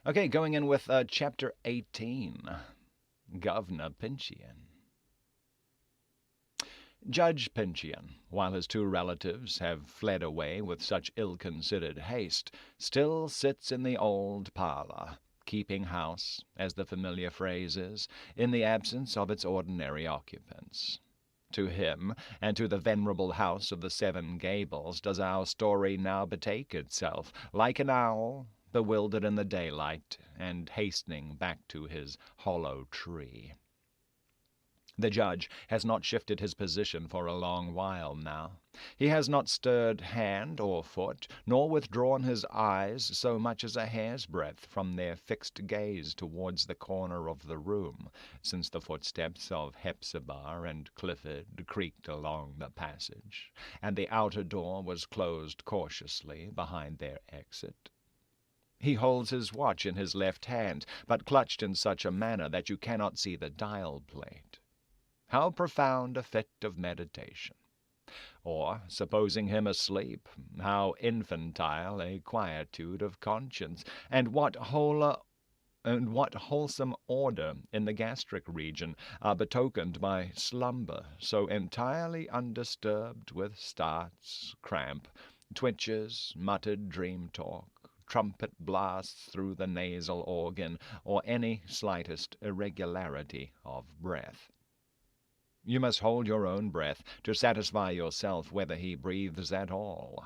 Okay, going in with Chapter 18, Governor Pincheon. Judge Pincheon, while his two relatives have fled away with such ill-considered haste, still sits in the old parlour, keeping house, as the familiar phrase is, in the absence of its ordinary occupants. To him, and to the venerable house of the Seven Gables, does our story now betake itself, like an owl, bewildered in the daylight, and hastening back to his hollow tree. The judge has not shifted his position for a long while now. He has not stirred hand or foot, nor withdrawn his eyes so much as a hair's breadth from their fixed gaze towards the corner of the room, since the footsteps of Hepzibah and Clifford creaked along the passage, and the outer door was closed cautiously behind their exit. He holds his watch in his left hand, but clutched in such a manner that you cannot see the dial plate. How profound a fit of meditation! Or, supposing him asleep, how infantile a quietude of conscience, and what wholesome order in the gastric region are betokened by slumber so entirely undisturbed with starts, cramp, twitches, muttered dream talk, trumpet blasts through the nasal organ, or any slightest irregularity of breath. You must hold your own breath to satisfy yourself whether he breathes at all.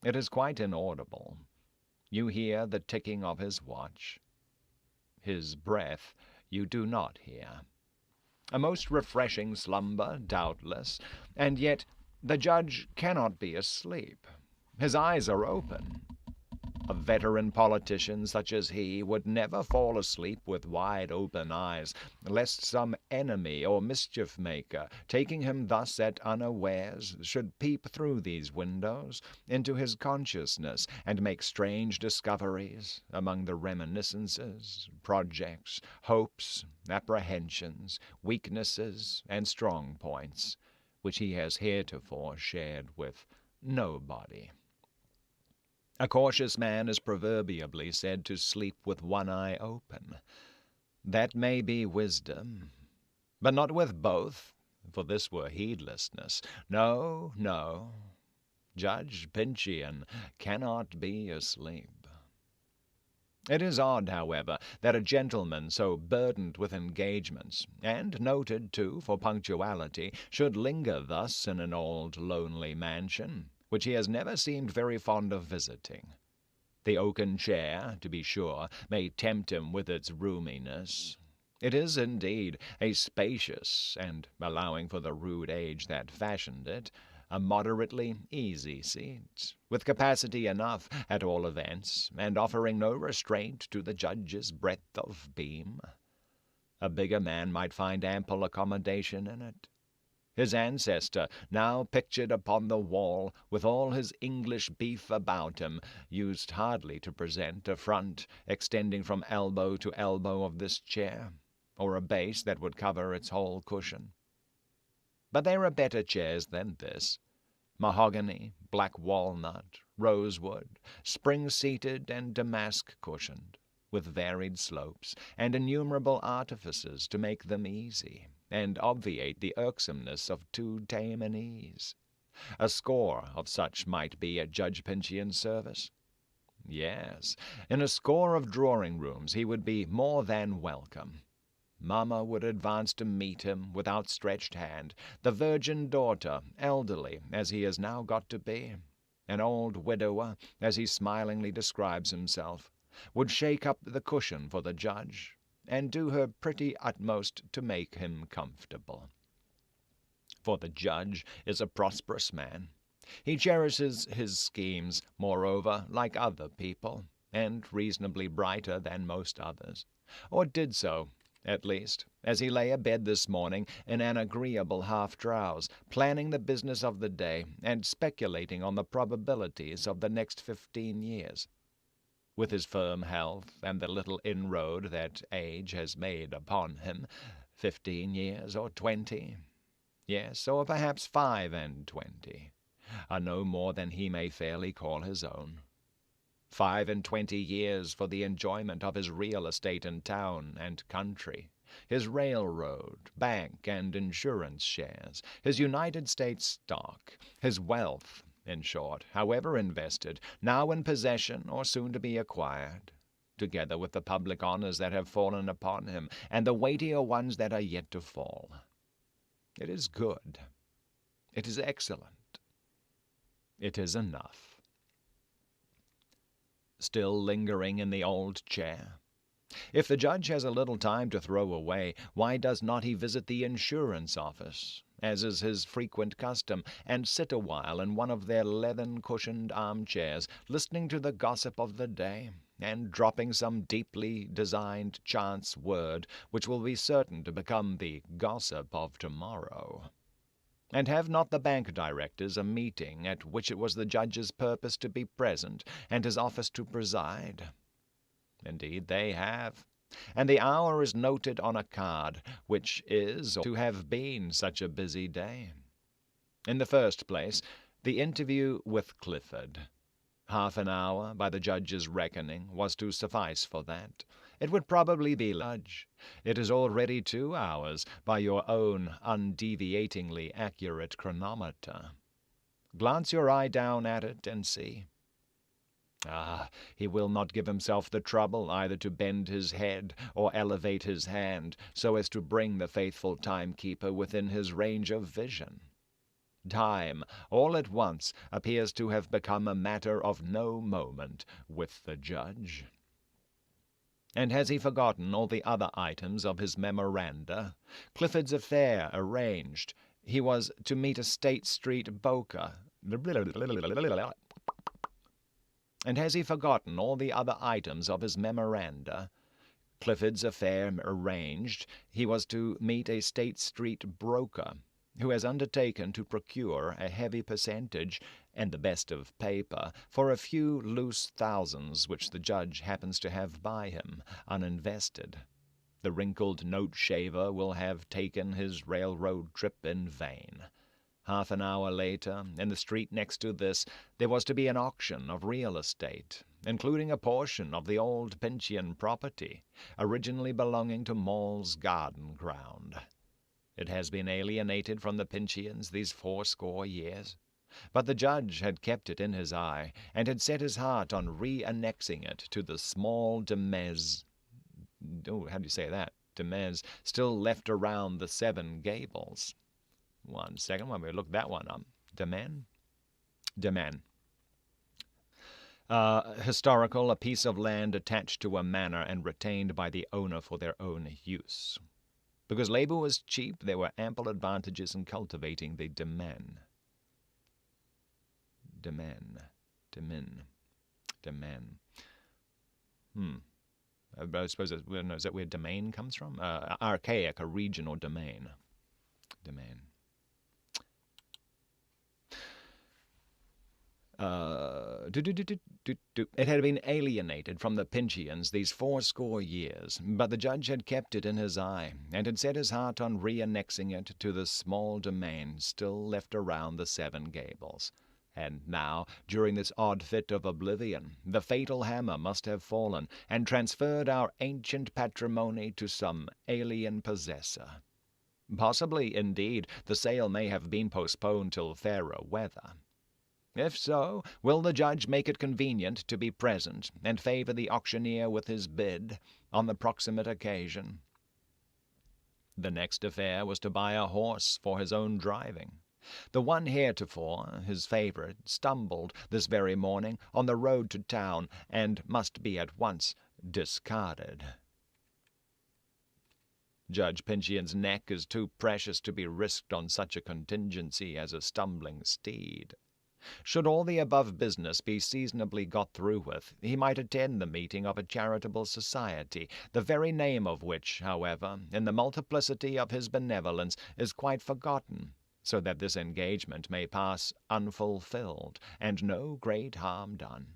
It is quite inaudible. You hear the ticking of his watch. His breath you do not hear. A most refreshing slumber, doubtless, and yet the judge cannot be asleep. His eyes are open. A veteran politician such as he would never fall asleep with wide-open eyes, lest some enemy or mischief-maker, taking him thus at unawares, should peep through these windows into his consciousness and make strange discoveries among the reminiscences, projects, hopes, apprehensions, weaknesses, and strong points, which he has heretofore shared with nobody. A cautious man is proverbially said to sleep with one eye open. That may be wisdom, but not with both, for this were heedlessness. No, no, Judge Pincheon cannot be asleep. It is odd, however, that a gentleman so burdened with engagements, and noted, too, for punctuality, should linger thus in an old lonely mansion, which he has never seemed very fond of visiting. The oaken chair, to be sure, may tempt him with its roominess. It is, indeed, a spacious, and, allowing for the rude age that fashioned it, a moderately easy seat, with capacity enough, at all events, and offering no restraint to the judge's breadth of beam. A bigger man might find ample accommodation in it. His ancestor, now pictured upon the wall, with all his English beef about him, used hardly to present a front extending from elbow to elbow of this chair, or a base that would cover its whole cushion. But there are better chairs than this. Mahogany, black walnut, rosewood, spring-seated and damask-cushioned, with varied slopes, and innumerable artifices to make them easy, and obviate the irksomeness of too tame an ease. A score of such might be at Judge Pincheon's service. Yes, in a score of drawing-rooms he would be more than welcome. Mamma would advance to meet him with outstretched hand, the virgin daughter, elderly as he has now got to be, an old widower, as he smilingly describes himself, would shake up the cushion for the judge, and do her pretty utmost to make him comfortable. For the judge is a prosperous man. He cherishes his schemes, moreover, like other people, and reasonably brighter than most others, or did so, at least, as he lay abed this morning in an agreeable half-drowse, planning the business of the day, and speculating on the probabilities of the next 15 years. With his firm health, and the little inroad that age has made upon him, 15 years or 20, yes, or perhaps 25, are no more than he may fairly call his own. 25 years for the enjoyment of his real estate in town and country, his railroad, bank, and insurance shares, his United States stock, his wealth, in short, however invested, now in possession or soon to be acquired, together with the public honors that have fallen upon him, and the weightier ones that are yet to fall. It is good. It is excellent. It is enough. Still lingering in the old chair? If the judge has a little time to throw away, why does not he visit the insurance office, as is his frequent custom, and sit a while in one of their leathern-cushioned armchairs, listening to the gossip of the day, and dropping some deeply designed chance word which will be certain to become the gossip of tomorrow? And have not the bank directors a meeting at which it was the judge's purpose to be present, and his office to preside? Indeed they have, and the hour is noted on a card, which is to have been such a busy day. In the first place, the interview with Clifford. Half an hour, by the judge's reckoning, was to suffice for that. It would probably be large. It is already 2 hours, by your own undeviatingly accurate chronometer. Glance your eye down at it and see. Ah, he will not give himself the trouble either to bend his head or elevate his hand, so as to bring the faithful timekeeper within his range of vision. Time, all at once, appears to have become a matter of no moment with the judge. And has he forgotten all the other items of his memoranda? Clifford's affair arranged. He was to meet a State Street broker. And has he forgotten all the other items of his memoranda? Clifford's affair arranged, he was to meet a State Street broker, who has undertaken to procure a heavy percentage, and the best of paper, for a few loose thousands which the judge happens to have by him, uninvested. The wrinkled note-shaver will have taken his railroad trip in vain. Half an hour later, in the street next to this, there was to be an auction of real estate, including a portion of the old Pincian property, originally belonging to Mall's garden ground. It has been alienated from the Pincians these 80 years, but the judge had kept it in his eye, and had set his heart on re-annexing it to the small demesne, how do you say that? Demesne, still left around the Seven Gables. 1 second, let me look that one up. Demesne? Historical, a piece of land attached to a manor and retained by the owner for their own use. Because labor was cheap, there were ample advantages in cultivating the demesne. I suppose is that where domain comes from? Archaic, a region or domain. Domain. It had been alienated from the Pincians these 80 years, but the judge had kept it in his eye, and had set his heart on re-annexing it to the small domain still left around the Seven Gables. And now, during this odd fit of oblivion, the fatal hammer must have fallen, and transferred our ancient patrimony to some alien possessor. Possibly, indeed, the sale may have been postponed till fairer weather. If so, will the judge make it convenient to be present, and favor the auctioneer with his bid on the proximate occasion? The next affair was to buy a horse for his own driving. The one heretofore, his favorite, stumbled this very morning on the road to town, and must be at once discarded. Judge Pincian's neck is too precious to be risked on such a contingency as a stumbling steed. Should all the above business be seasonably got through with, he might attend the meeting of a charitable society, the very name of which, however, in the multiplicity of his benevolence, is quite forgotten, so that this engagement may pass unfulfilled, and no great harm done.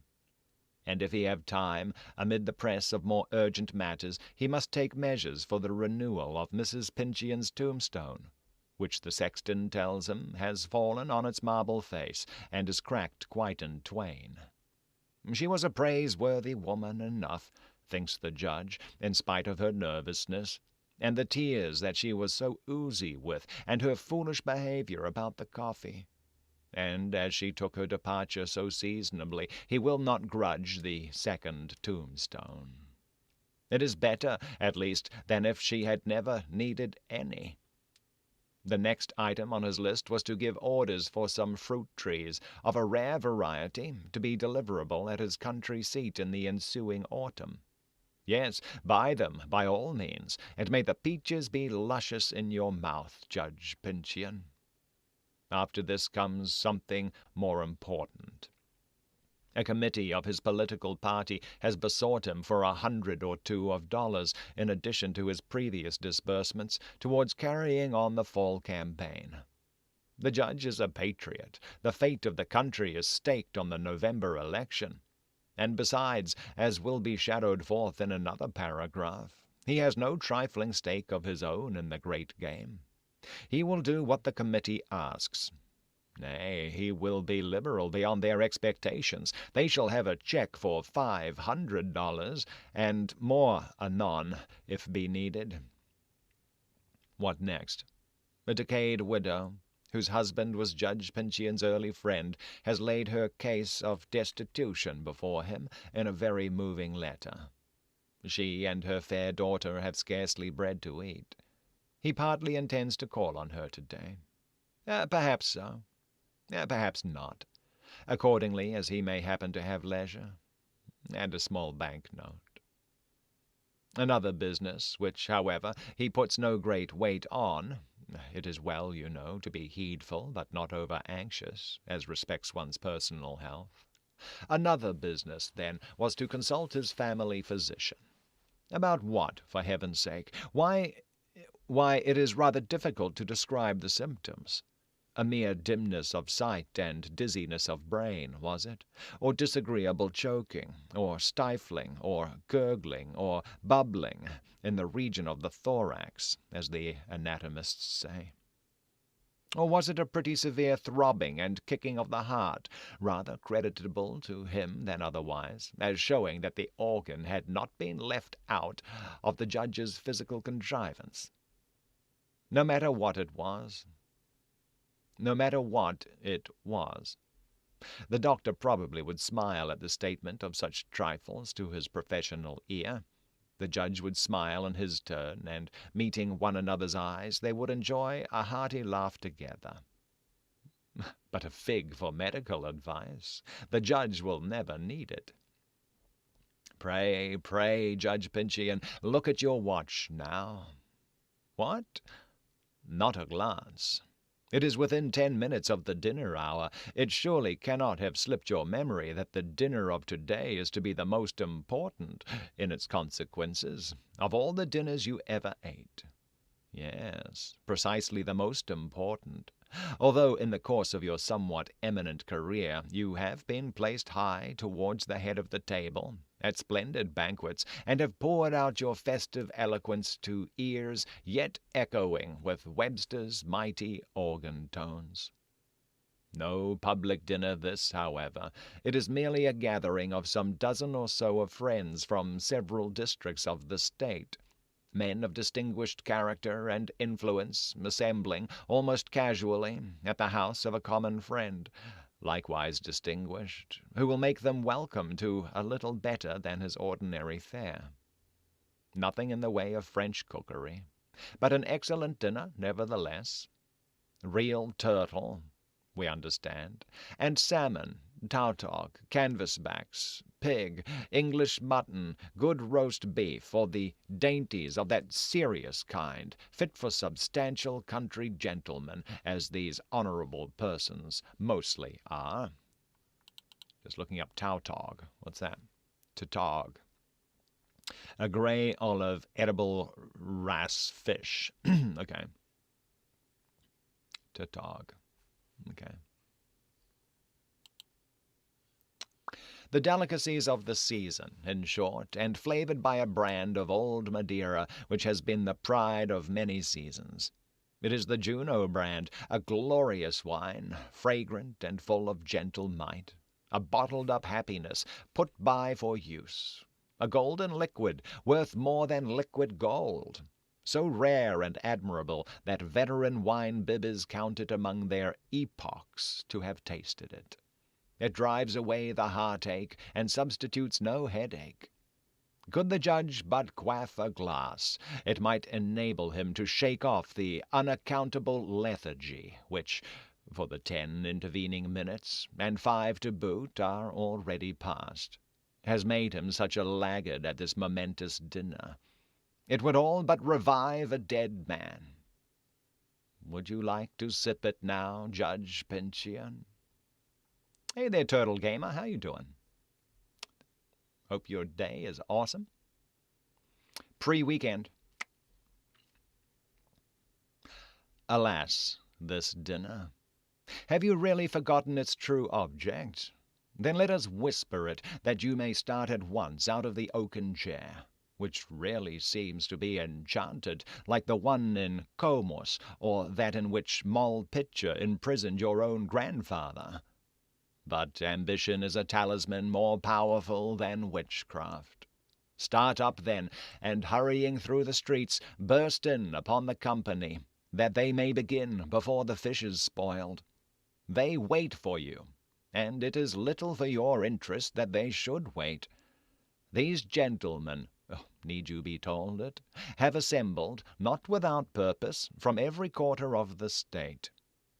And if he have time, amid the press of more urgent matters, he must take measures for the renewal of Mrs. Pincian's tombstone, which the sexton tells him has fallen on its marble face, and is cracked quite in twain. She was a praiseworthy woman enough, thinks the judge, in spite of her nervousness, and the tears that she was so oozy with, and her foolish behavior about the coffee. And as she took her departure so seasonably, he will not grudge the second tombstone. It is better, at least, than if she had never needed any. The next item on his list was to give orders for some fruit trees of a rare variety to be deliverable at his country seat in the ensuing autumn. Yes, buy them, by all means, and may the peaches be luscious in your mouth, Judge Pinchian. After this comes something more important. A committee of his political party has besought him for $100 or $200, in addition to his previous disbursements, towards carrying on the fall campaign. The judge is a patriot. The fate of the country is staked on the November election. And besides, as will be shadowed forth in another paragraph, he has no trifling stake of his own in the great game. He will do what the committee asks. Nay, he will be liberal beyond their expectations. They shall have a check for $500, and more anon, if be needed. What next? A decayed widow, whose husband was Judge Pinchian's early friend, has laid her case of destitution before him in a very moving letter. She and her fair daughter have scarcely bread to eat. He partly intends to call on her today. Perhaps so. Perhaps not, accordingly as he may happen to have leisure, and a small bank-note. Another business, which, however, he puts no great weight on — it is well, you know, to be heedful but not over-anxious, as respects one's personal health — another business, then, was to consult his family physician. About what, for heaven's sake? Why, it is rather difficult to describe the symptoms. A mere dimness of sight and dizziness of brain, was it? Or disagreeable choking, or stifling, or gurgling, or bubbling in the region of the thorax, as the anatomists say? Or was it a pretty severe throbbing and kicking of the heart, rather creditable to him than otherwise, as showing that the organ had not been left out of the judge's physical contrivance? No matter what it was, the doctor probably would smile at the statement of such trifles to his professional ear. The judge would smile in his turn, and, meeting one another's eyes, they would enjoy a hearty laugh together. But a fig for medical advice! The judge will never need it. Pray, Judge Pinchian, look at your watch now. What? Not a glance. It is within 10 minutes of the dinner hour. It surely cannot have slipped your memory that the dinner of today is to be the most important, in its consequences, of all the dinners you ever ate. Yes, precisely the most important. Although in the course of your somewhat eminent career you have been placed high towards the head of the table, at splendid banquets, and have poured out your festive eloquence to ears yet echoing with Webster's mighty organ tones. No public dinner this, however. It is merely a gathering of some dozen or so of friends from several districts of the state, men of distinguished character and influence assembling, almost casually, at the house of a common friend, likewise distinguished, who will make them welcome to a little better than his ordinary fare. Nothing in the way of French cookery, but an excellent dinner nevertheless. Real turtle, we understand, and salmon, tautog, canvasbacks, pig, English mutton, good roast beef, or the dainties of that serious kind, fit for substantial country gentlemen, as these honourable persons mostly are. Just looking up tautog. What's that? Tautog. A grey olive edible wrasse fish. Okay. Tautog. Okay. The delicacies of the season, in short, and flavoured by a brand of old Madeira which has been the pride of many seasons. It is the Juno brand, a glorious wine, fragrant and full of gentle might. a bottled-up happiness put by for use, a golden liquid worth more than liquid gold, so rare and admirable that veteran wine-bibbers count it among their epochs to have tasted it. It drives away the heartache and substitutes no headache. Could the judge but quaff a glass, it might enable him to shake off the unaccountable lethargy which, for the 10 intervening minutes, and 5 to boot, are already past, has made him such a laggard at this momentous dinner. It would all but revive a dead man. Would you like to sip it now, Judge Pincian? Hey there, Turtle Gamer, how you doing? Hope your day is awesome. Pre-weekend. Alas, this dinner. Have you really forgotten its true object? Then let us whisper it, that you may start at once out of the oaken chair, which really seems to be enchanted, like the one in Comus, or that in which Moll Pitcher imprisoned your own grandfather. But ambition is a talisman more powerful than witchcraft. Start up, then, and hurrying through the streets, burst in upon the company, that they may begin before the fish is spoiled. They wait for you, and it is little for your interest that they should wait. These gentlemen, need you be told it, have assembled, not without purpose, from every quarter of the state.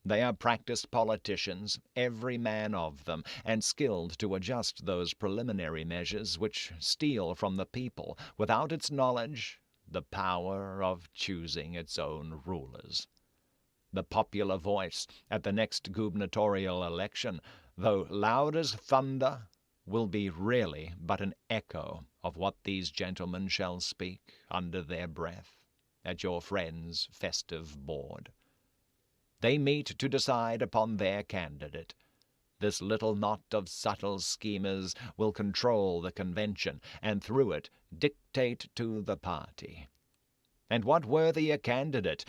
They are practised politicians, every man of them, and skilled to adjust those preliminary measures which steal from the people, without its knowledge, the power of choosing its own rulers. The popular voice at the next gubernatorial election, though loud as thunder, will be really but an echo of what these gentlemen shall speak under their breath at your friend's festive board. They meet to decide upon their candidate. This little knot of subtle schemers will control the convention, and through it dictate to the party. And what worthier candidate,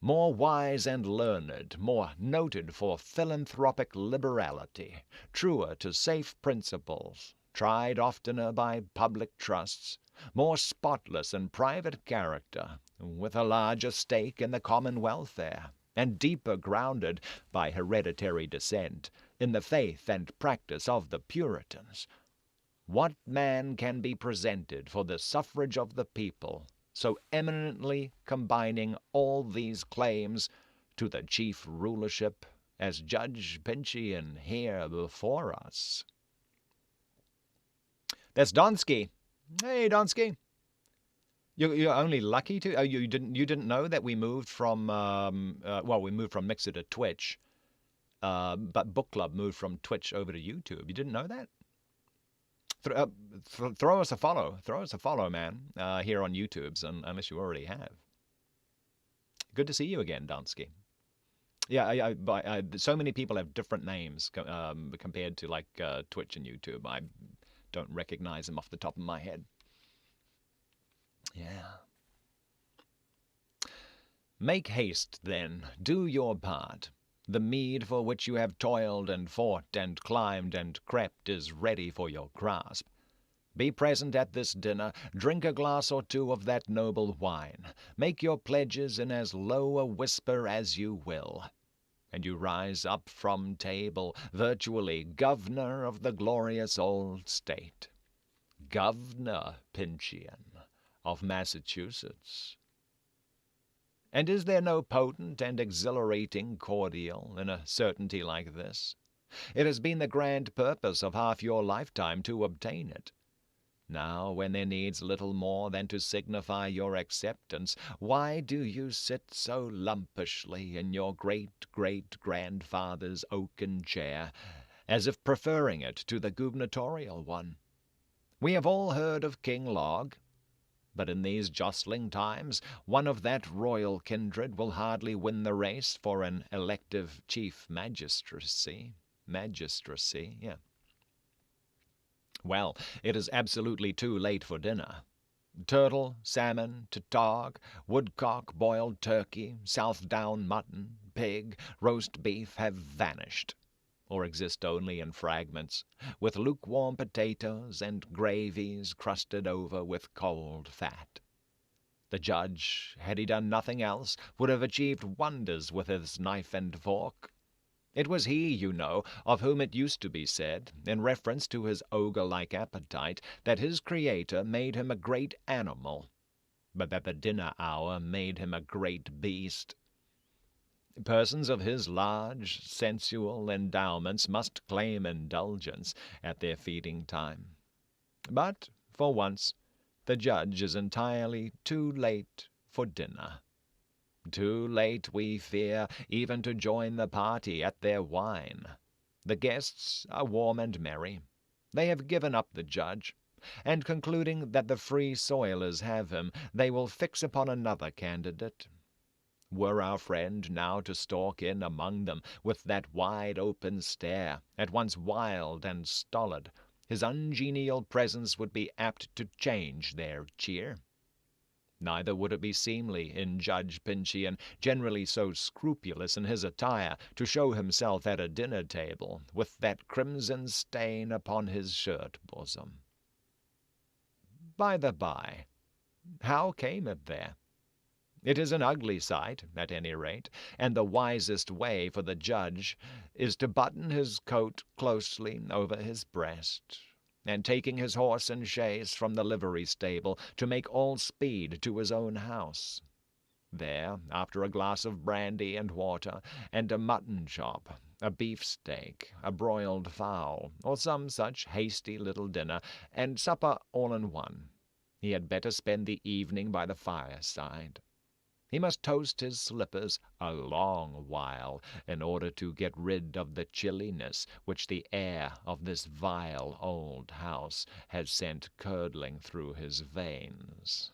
more wise and learned, more noted for philanthropic liberality, truer to safe principles, tried oftener by public trusts, more spotless in private character, with a larger stake in the common welfare, and deeper grounded by hereditary descent in the faith and practice of the Puritans? What man can be presented for the suffrage of the people, so eminently combining all these claims to the chief rulership as Judge Pincian here before us? That's Donsky. Hey, Donsky. You're only lucky to. You didn't know that we moved from we moved from Mixer to Twitch, but Book Club moved from Twitch over to YouTube. You didn't know that? Throw us a follow. Throw us a follow, man. Here on YouTube's, unless you already have. Good to see you again, Donsky. Yeah, so many people have different names compared to like Twitch and YouTube. I don't recognize them off the top of my head. Yeah. Make haste, then, do your part. The meed for which you have toiled and fought and climbed and crept is ready for your grasp. Be present at this dinner, drink a glass or two of that noble wine, make your pledges in as low a whisper as you will, and you rise up from table, virtually governor of the glorious old state. Governor Pincian of Massachusetts. And is there no potent and exhilarating cordial in a certainty like this? It has been the grand purpose of half your lifetime to obtain it. Now, when there needs little more than to signify your acceptance, why do you sit so lumpishly in your great-great-grandfather's oaken chair, as if preferring it to the gubernatorial one? We have all heard of King Log, but in these jostling times, one of that royal kindred will hardly win the race for an elective chief magistracy. Yeah. Well, it is absolutely too late for dinner. Turtle, salmon, tautog, woodcock, boiled turkey, Southdown mutton, pig, roast beef have vanished. or exist only in fragments, with lukewarm potatoes and gravies crusted over with cold fat. The judge, had he done nothing else, would have achieved wonders with his knife and fork. It was he, you know, of whom it used to be said, in reference to his ogre-like appetite, that his Creator made him a great animal, but that the dinner hour made him a great beast. Persons of his large, sensual endowments must claim indulgence at their feeding time. But, for once, the judge is entirely too late for dinner. Too late, we fear, even to join the party at their wine. The guests are warm and merry. They have given up the judge, and concluding that the free soilers have him, they will fix upon another candidate. Were our friend now to stalk in among them with that wide-open stare, at once wild and stolid, his ungenial presence would be apt to change their cheer. Neither would it be seemly in Judge Pincheon, generally so scrupulous in his attire, to show himself at a dinner-table with that crimson stain upon his shirt-bosom. By the by, how came it there? It is an ugly sight, at any rate, and the wisest way for the judge is to button his coat closely over his breast, and taking his horse and chaise from the livery-stable, to make all speed to his own house. There, after a glass of brandy and water, and a mutton chop, a beefsteak, a broiled fowl, or some such hasty little dinner, and supper all in one, he had better spend the evening by the fireside. He must toast his slippers a long while in order to get rid of the chilliness which the air of this vile old house has sent curdling through his veins.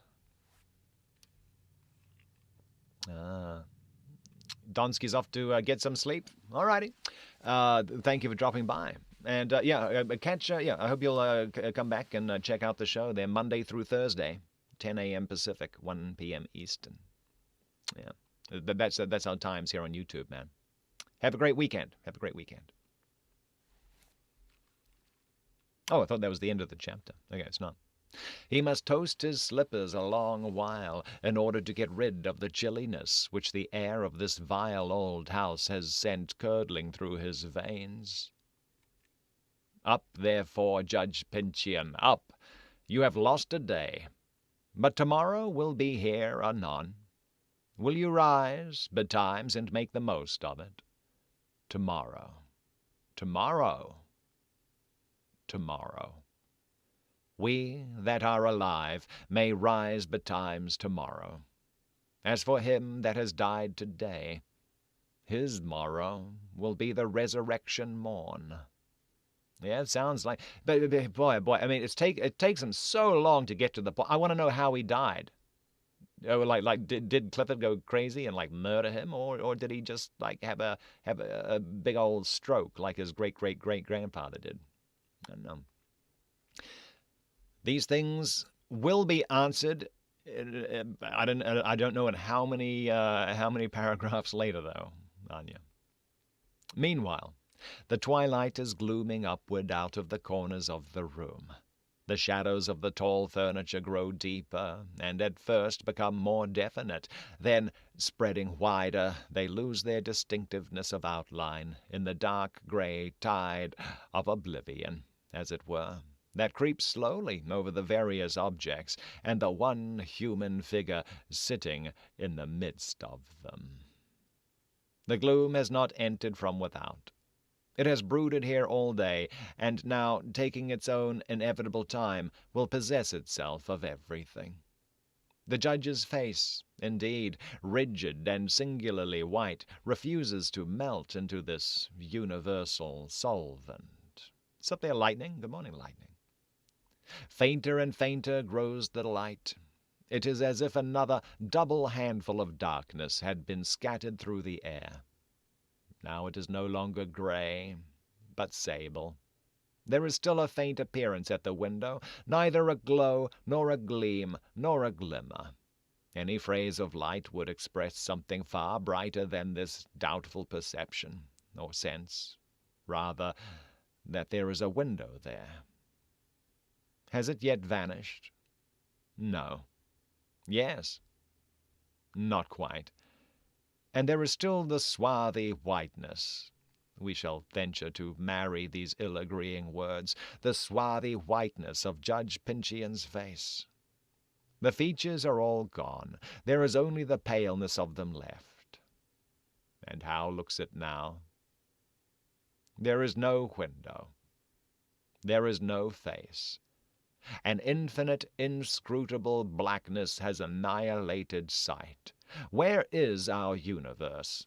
Donsky's off to get some sleep. All righty. Thank you for dropping by. And I hope you'll come back and check out the show. They're Monday through Thursday, 10 a.m. Pacific, 1 p.m. Eastern. Yeah, that's our times here on YouTube, man. Have a great weekend. Have a great weekend. Oh, I thought that was the end of the chapter. Okay, it's not. He must toast his slippers a long while in order to get rid of the chilliness which the air of this vile old house has sent curdling through his veins. Up, therefore, Judge Pincheon, up. You have lost a day, but tomorrow will be here anon. Will you rise betimes and make the most of it? Tomorrow, tomorrow, tomorrow. We that are alive may rise betimes tomorrow. As for him that has died today, his morrow will be the resurrection morn. Yeah, it sounds like, but boy, I mean, it takes him so long to get to the point. I want to know how he died. Did Clifford go crazy and murder him, or did he just have a big old stroke like his great grandfather did? I don't know. These things will be answered. I don't know in how many paragraphs later, though, Anya. Meanwhile, the twilight is glooming upward out of the corners of the room. The shadows of the tall furniture grow deeper, and at first become more definite. Then, spreading wider, they lose their distinctiveness of outline in the dark gray tide of oblivion, as it were, that creeps slowly over the various objects, and the one human figure sitting in the midst of them. The gloom has not entered from without. It has brooded here all day, and now, taking its own inevitable time, will possess itself of everything. The judge's face, indeed, rigid and singularly white, refuses to melt into this universal solvent. Is up there, lightning? Good morning, lightning. Fainter and fainter grows the light. It is as if another double handful of darkness had been scattered through the air. Now it is no longer gray, but sable. There is still a faint appearance at the window, neither a glow, nor a gleam, nor a glimmer. Any phrase of light would express something far brighter than this doubtful perception, or sense. rather that there is a window there. Has it yet vanished? No. Yes. Not quite. And there is still the swarthy whiteness. We shall venture to marry these ill-agreeing words, the swarthy whiteness of Judge Pincheon's face. The features are all gone. There is only the paleness of them left. And how looks it now? There is no window. There is no face. An infinite, inscrutable blackness has annihilated sight. Where is our universe?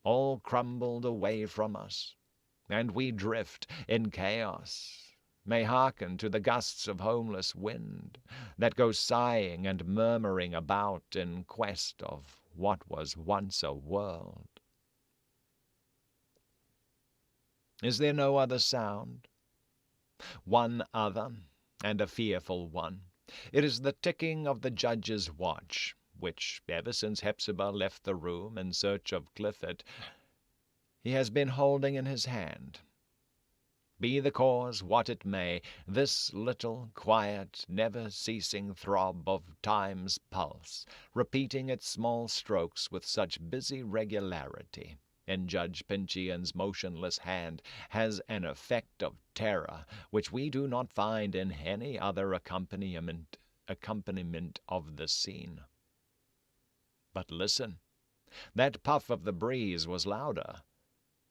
All crumbled away from us, and we drift in chaos, may hearken to the gusts of homeless wind that go sighing and murmuring about in quest of what was once a world. Is there no other sound? One other, and a fearful one. It is the ticking of the judge's watch, which, ever since Hepzibah left the room in search of Clifford, he has been holding in his hand. Be the cause what it may, this little, quiet, never-ceasing throb of time's pulse, repeating its small strokes with such busy regularity, in Judge Pincheon's motionless hand, has an effect of terror which we do not find in any other accompaniment of the scene. But listen, that puff of the breeze was louder.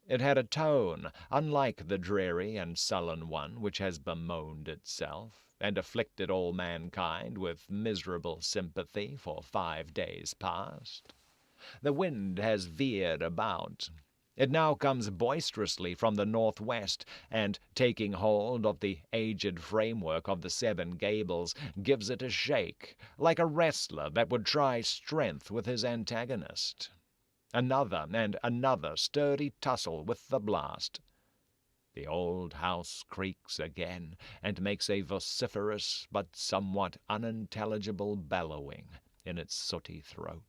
It had a tone unlike the dreary and sullen one which has bemoaned itself, and afflicted all mankind with miserable sympathy for 5 days past. The wind has veered about. It now comes boisterously from the northwest, and, taking hold of the aged framework of the Seven Gables, gives it a shake, like a wrestler that would try strength with his antagonist. Another and another sturdy tussle with the blast. The old house creaks again, and makes a vociferous but somewhat unintelligible bellowing in its sooty throat.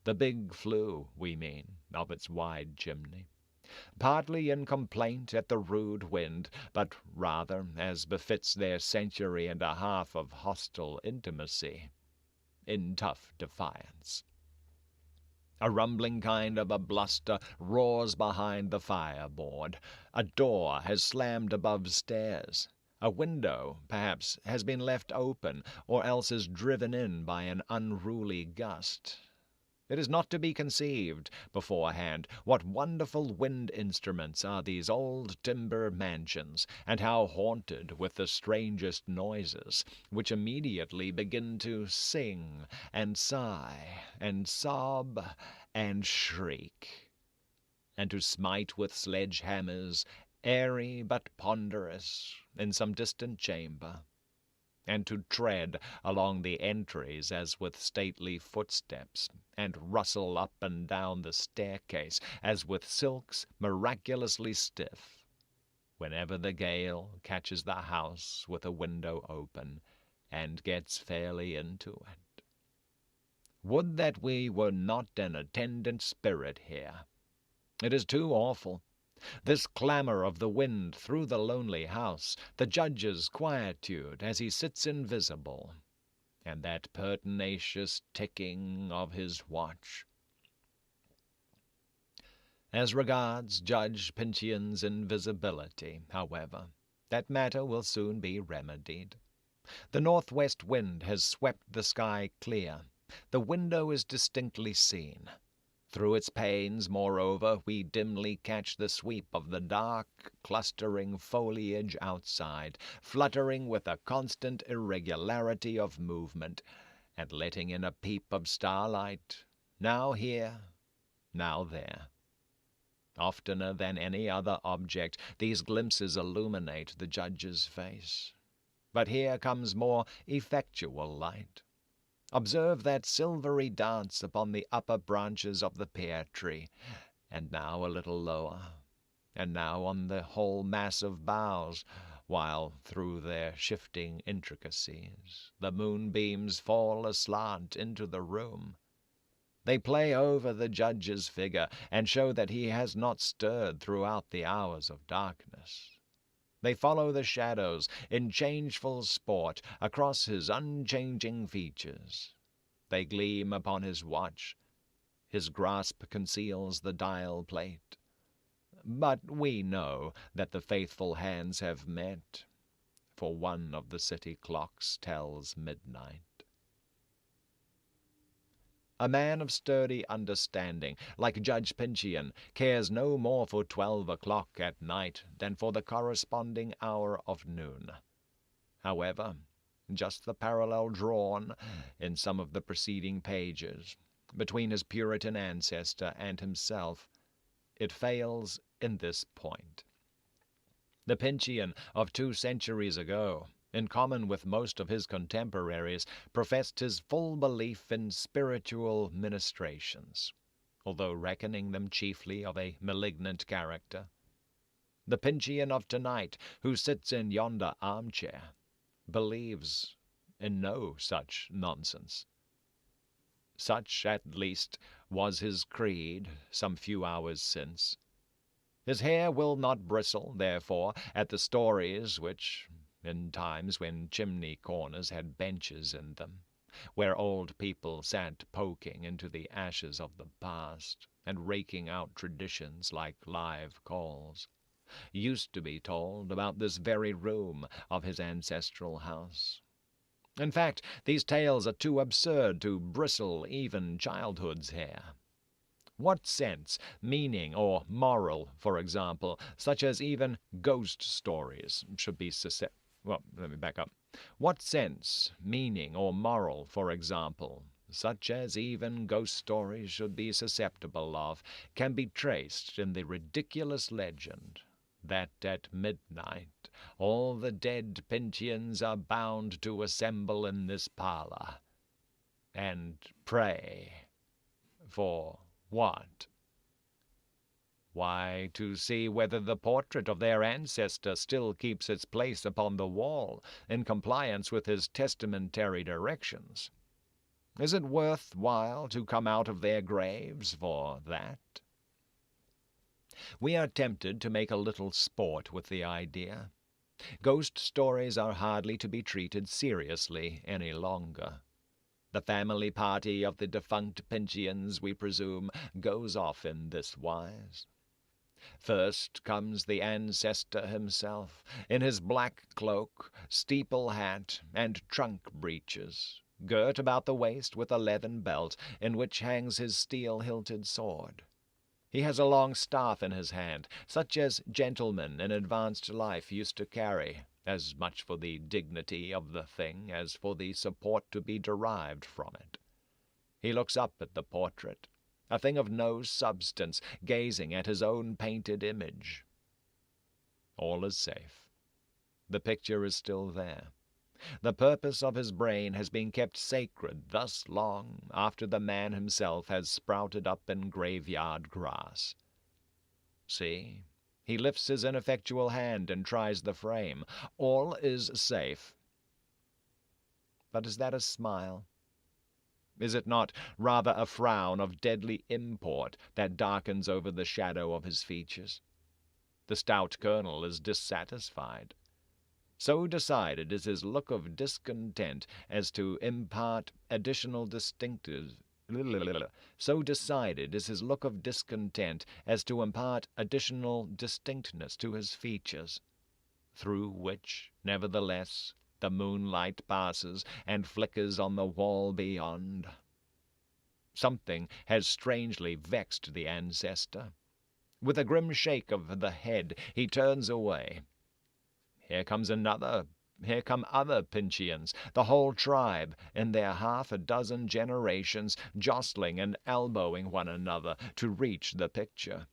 The big flue, we mean, of its wide chimney, partly in complaint at the rude wind, but rather, as befits their century and a half of hostile intimacy, in tough defiance. A rumbling kind of a bluster roars behind the fireboard. A door has slammed above stairs. A window, perhaps, has been left open, or else is driven in by an unruly gust. It is not to be conceived beforehand what wonderful wind instruments are these old timber mansions, and how haunted with the strangest noises, which immediately begin to sing and sigh and sob and shriek, and to smite with sledge-hammers, airy but ponderous, in some distant chamber, and to tread along the entries as with stately footsteps, and rustle up and down the staircase as with silks miraculously stiff, whenever the gale catches the house with a window open, and gets fairly into it. Would that we were not an attendant spirit here. It is too awful. This clamor of the wind through the lonely house, the judge's quietude as he sits invisible, and that pertinacious ticking of his watch. As regards Judge Pincheon's invisibility, however, that matter will soon be remedied. The northwest wind has swept the sky clear. The window is distinctly seen. Through its panes, moreover, we dimly catch the sweep of the dark, clustering foliage outside, fluttering with a constant irregularity of movement, and letting in a peep of starlight, now here, now there. Oftener than any other object, these glimpses illuminate the judge's face. But here comes more effectual light. Observe that silvery dance upon the upper branches of the pear-tree, and now a little lower, and now on the whole mass of boughs, while through their shifting intricacies the moonbeams fall aslant into the room. They play over the judge's figure and show that he has not stirred throughout the hours of darkness. They follow the shadows in changeful sport across his unchanging features. They gleam upon his watch. His grasp conceals the dial plate. But we know that the faithful hands have met, for one of the city clocks tells midnight. A man of sturdy understanding, like Judge Pincheon, cares no more for 12 o'clock at night than for the corresponding hour of noon. However, just the parallel drawn, in some of the preceding pages, between his Puritan ancestor and himself, it fails in this point. The Pincheon of 2 centuries ago, in common with most of his contemporaries, professed his full belief in spiritual ministrations, although reckoning them chiefly of a malignant character. The Pincheon of tonight, who sits in yonder armchair, believes in no such nonsense. Such, at least, was his creed some few hours since. His hair will not bristle, therefore, at the stories which, in times when chimney corners had benches in them, where old people sat poking into the ashes of the past and raking out traditions like live coals, used to be told about this very room of his ancestral house. In fact, these tales are too absurd to bristle even childhood's hair. What sense, meaning, or moral, for example, such as even ghost stories should be What sense, meaning, or moral, for example, such as even ghost stories should be susceptible of, can be traced in the ridiculous legend that at midnight all the dead Pincheons are bound to assemble in this parlor, and pray for what? Why, to see whether the portrait of their ancestor still keeps its place upon the wall, in compliance with his testamentary directions. Is it worth while to come out of their graves for that? We are tempted to make a little sport with the idea. Ghost stories are hardly to be treated seriously any longer. The family party of the defunct Pincheons, we presume, goes off in this wise. First comes the ancestor himself, in his black cloak, steeple hat, and trunk breeches, girt about the waist with a leathern belt, in which hangs his steel-hilted sword. He has a long staff in his hand, such as gentlemen in advanced life used to carry, as much for the dignity of the thing as for the support to be derived from it. He looks up at the portrait, a thing of no substance, gazing at his own painted image. All is safe. The picture is still there. The purpose of his brain has been kept sacred thus long after the man himself has sprouted up in graveyard grass. See, he lifts his ineffectual hand and tries the frame. All is safe. But is that a smile? Is it not rather a frown of deadly import that darkens over the shadow of his features? The stout colonel is dissatisfied. So decided is his look of discontent as to impart additional distinctness to his features, through which, nevertheless, the moonlight passes and flickers on the wall beyond. Something has strangely vexed the ancestor. With a grim shake of the head, he turns away. Here come other Pincheons, the whole tribe, in their 6 generations, jostling and elbowing one another to reach the picture.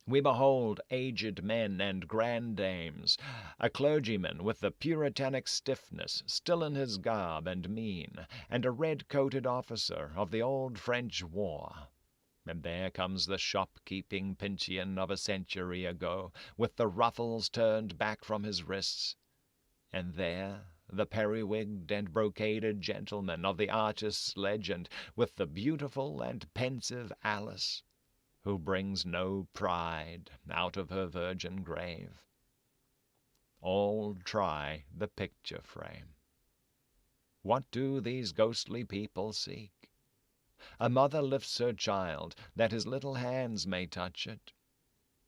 We behold aged men and grandames, a clergyman with the puritanic stiffness still in his garb and mien, and a red-coated officer of the old French war. And there comes the shop-keeping Pincheon of a century ago, with the ruffles turned back from his wrists. And there the periwigged and brocaded gentleman of the artist's legend, with the beautiful and pensive Alice, who brings no pride out of her virgin grave. All try the picture frame. What do these ghostly people seek? A mother lifts her child, that his little hands may touch it.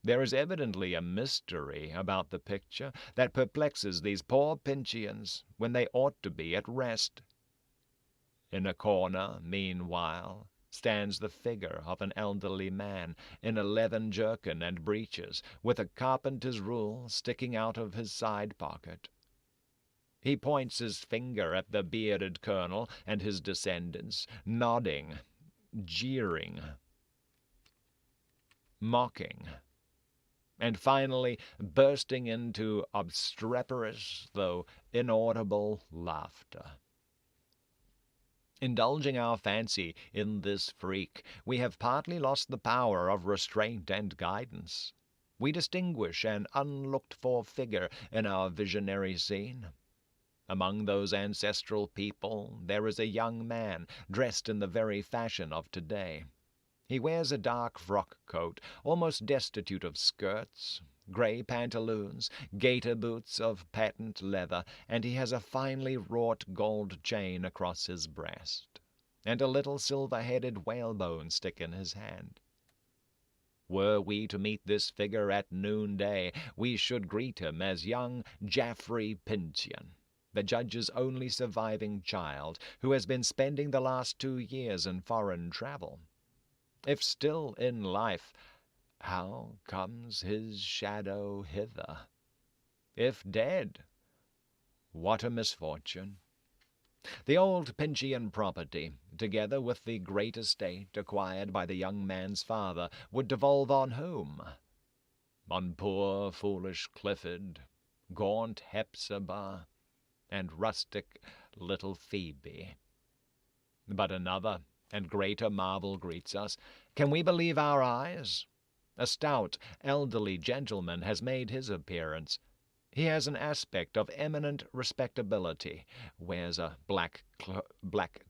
There is evidently a mystery about the picture that perplexes these poor Pinchians when they ought to be at rest. In a corner, meanwhile, stands the figure of an elderly man in a leathern jerkin and breeches, with a carpenter's rule sticking out of his side pocket. He points his finger at the bearded colonel and his descendants, nodding, jeering, mocking, and finally bursting into obstreperous, though inaudible, laughter. Indulging our fancy in this freak, we have partly lost the power of restraint and guidance. We distinguish an unlooked-for figure in our visionary scene. Among those ancestral people there is a young man dressed in the very fashion of today. He wears a dark frock coat, almost destitute of skirts, grey pantaloons, gaiter boots of patent leather, and he has a finely wrought gold chain across his breast, and a little silver-headed whalebone stick in his hand. Were we to meet this figure at noonday, we should greet him as young Jaffrey Pinchian, the judge's only surviving child, who has been spending the last 2 years in foreign travel. If still in life, how comes his shadow hither? If dead, what a misfortune! The old Pinchian property, together with the great estate acquired by the young man's father, would devolve on whom? On poor foolish Clifford, gaunt Hepzibah, and rustic little Phoebe. But another and greater marvel greets us. Can we believe our eyes? A stout, elderly gentleman has made his appearance. He has an aspect of eminent respectability, wears a black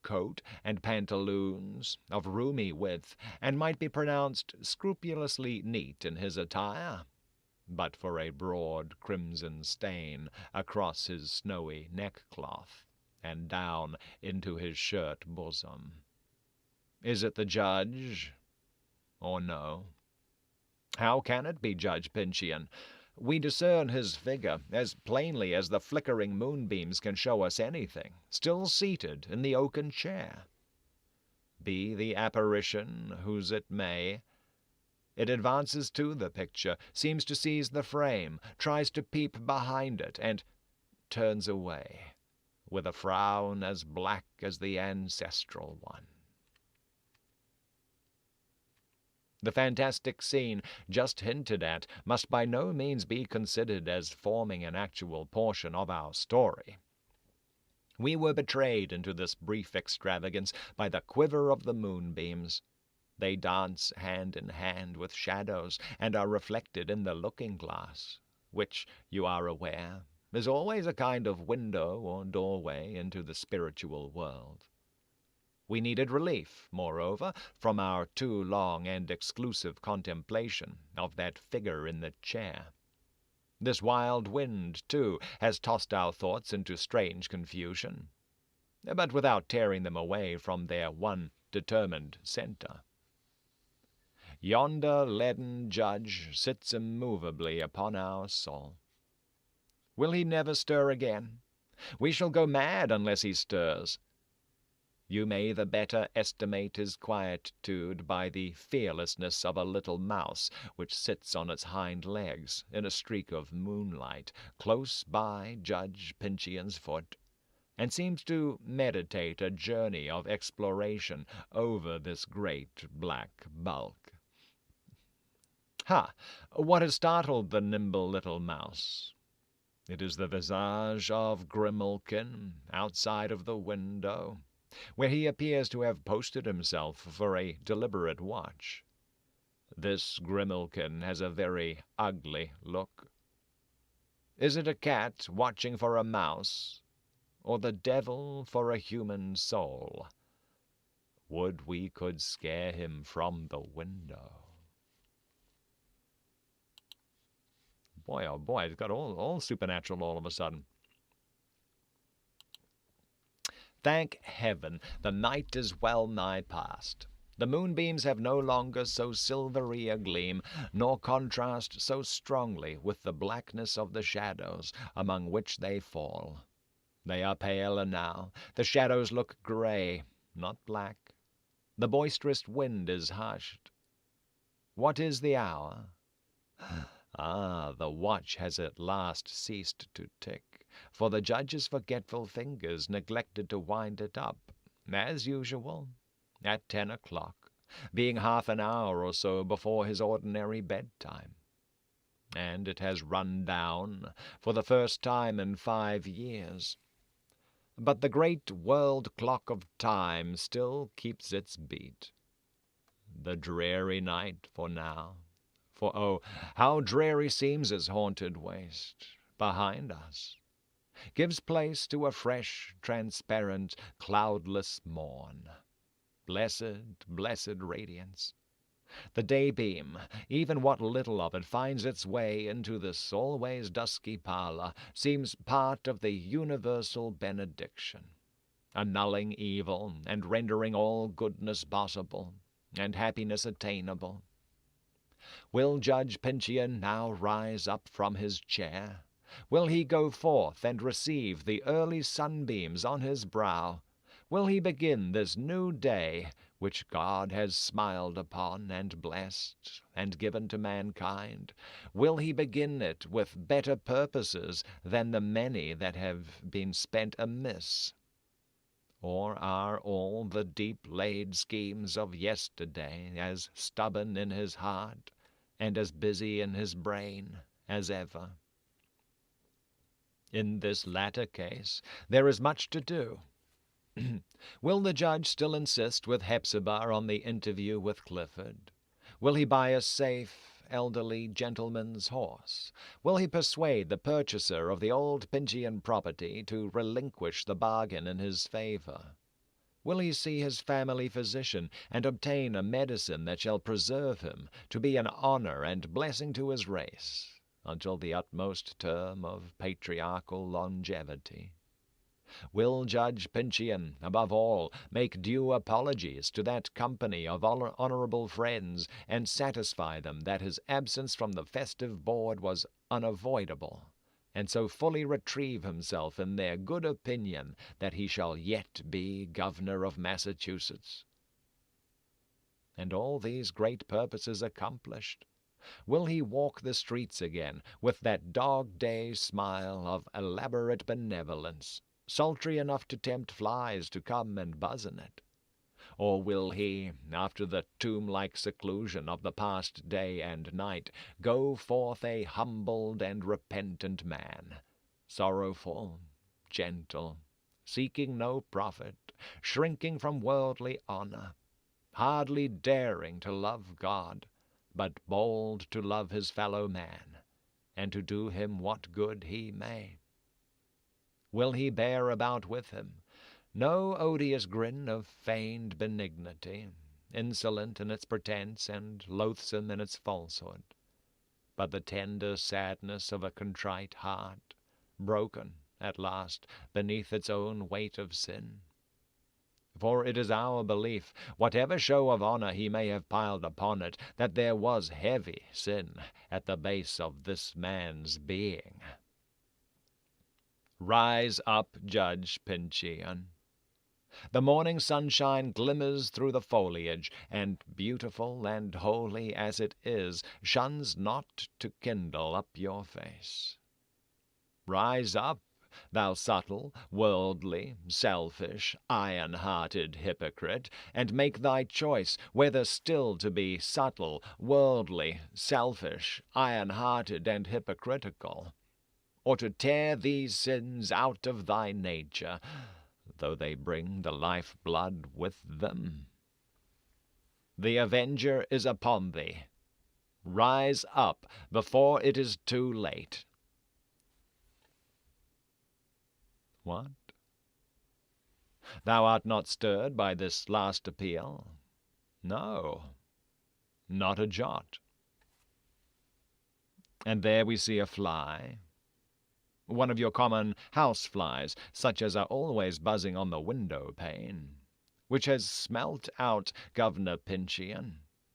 coat and pantaloons of roomy width, and might be pronounced scrupulously neat in his attire, but for a broad crimson stain across his snowy neckcloth and down into his shirt bosom. Is it the judge, or no? How can it be Judge Pinchian? We discern his figure as plainly as the flickering moonbeams can show us anything, still seated in the oaken chair. Be the apparition whose it may, it advances to the picture, seems to seize the frame, tries to peep behind it, and turns away, with a frown as black as the ancestral one. The fantastic scene just hinted at must by no means be considered as forming an actual portion of our story. We were betrayed into this brief extravagance by the quiver of the moonbeams. They dance hand in hand with shadows and are reflected in the looking-glass, which, you are aware, is always a kind of window or doorway into the spiritual world. We needed relief, moreover, from our too long and exclusive contemplation of that figure in the chair. This wild wind, too, has tossed our thoughts into strange confusion, but without tearing them away from their one determined center. Yonder leaden judge sits immovably upon our soul. Will he never stir again? We shall go mad unless he stirs. You may the better estimate his quietude by the fearlessness of a little mouse which sits on its hind legs in a streak of moonlight close by Judge Pinchian's foot, and seems to meditate a journey of exploration over this great black bulk. Ha! What has startled the nimble little mouse? It is the visage of Grimalkin outside of the window, where he appears to have posted himself for a deliberate watch. This Grimalkin has a very ugly look. Is it a cat watching for a mouse? or the devil for a human soul. Would we could scare him from the window. Boy, oh boy, it's got all supernatural all of a sudden. Thank heaven, the night is well nigh past. The moonbeams have no longer so silvery a gleam, nor contrast so strongly with the blackness of the shadows among which they fall. They are paler now. The shadows look grey, not black. The boisterous wind is hushed. What is the hour? Ah, the watch has at last ceased to tick, for the judge's forgetful fingers neglected to wind it up, as usual, at 10 o'clock, being half an hour or so before his ordinary bedtime. And it has run down for the first time in 5 years. But the great world clock of time still keeps its beat. The dreary night for now, for oh, how dreary seems this haunted waste behind us, gives place to a fresh, transparent, cloudless morn. Blessed, blessed radiance. The daybeam, even what little of it finds its way into this always dusky parlor, seems part of the universal benediction, annulling evil and rendering all goodness possible and happiness attainable. Will Judge Pincheon now rise up from his chair? Will he go forth and receive the early sunbeams on his brow? Will he begin this new day, which God has smiled upon and blessed and given to mankind? Will he begin it with better purposes than the many that have been spent amiss? Or are all the deep-laid schemes of yesterday as stubborn in his heart and as busy in his brain as ever? In this latter case, there is much to do. Will the judge still insist with Hepzibah on the interview with Clifford? Will he buy a safe, elderly gentleman's horse? Will he persuade the purchaser of the old Pincheon property to relinquish the bargain in his favor? Will he see his family physician and obtain a medicine that shall preserve him, to be an honor and blessing to his race, until the utmost term of patriarchal longevity? Will Judge Pincheon, above all, make due apologies to that company of honorable friends, and satisfy them that his absence from the festive board was unavoidable, and so fully retrieve himself in their good opinion that he shall yet be governor of Massachusetts? And all these great purposes accomplished, will he walk the streets again with that dog-day smile of elaborate benevolence, sultry enough to tempt flies to come and buzz in it? Or will he, after the tomb-like seclusion of the past day and night, go forth a humbled and repentant man, sorrowful, gentle, seeking no profit, shrinking from worldly honor, hardly daring to love God, but bold to love his fellow man, and to do him what good he may? Will he bear about with him no odious grin of feigned benignity, insolent in its pretense and loathsome in its falsehood, but the tender sadness of a contrite heart, broken, at last, beneath its own weight of sin? For it is our belief, whatever show of honor he may have piled upon it, that there was heavy sin at the base of this man's being. Rise up, Judge Pincheon. The morning sunshine glimmers through the foliage, and beautiful and holy as it is, shuns not to kindle up your face. Rise up, thou subtle, worldly, selfish, iron-hearted hypocrite, and make thy choice whether still to be subtle, worldly, selfish, iron-hearted, and hypocritical, or to tear these sins out of thy nature, though they bring the life-blood with them. The avenger is upon thee. Rise up before it is too late. What? thou art not stirred by this last appeal? No, not a jot. And there we see a fly, one of your common house flies, such as are always buzzing on the window pane, which has smelt out Governor Pinchian,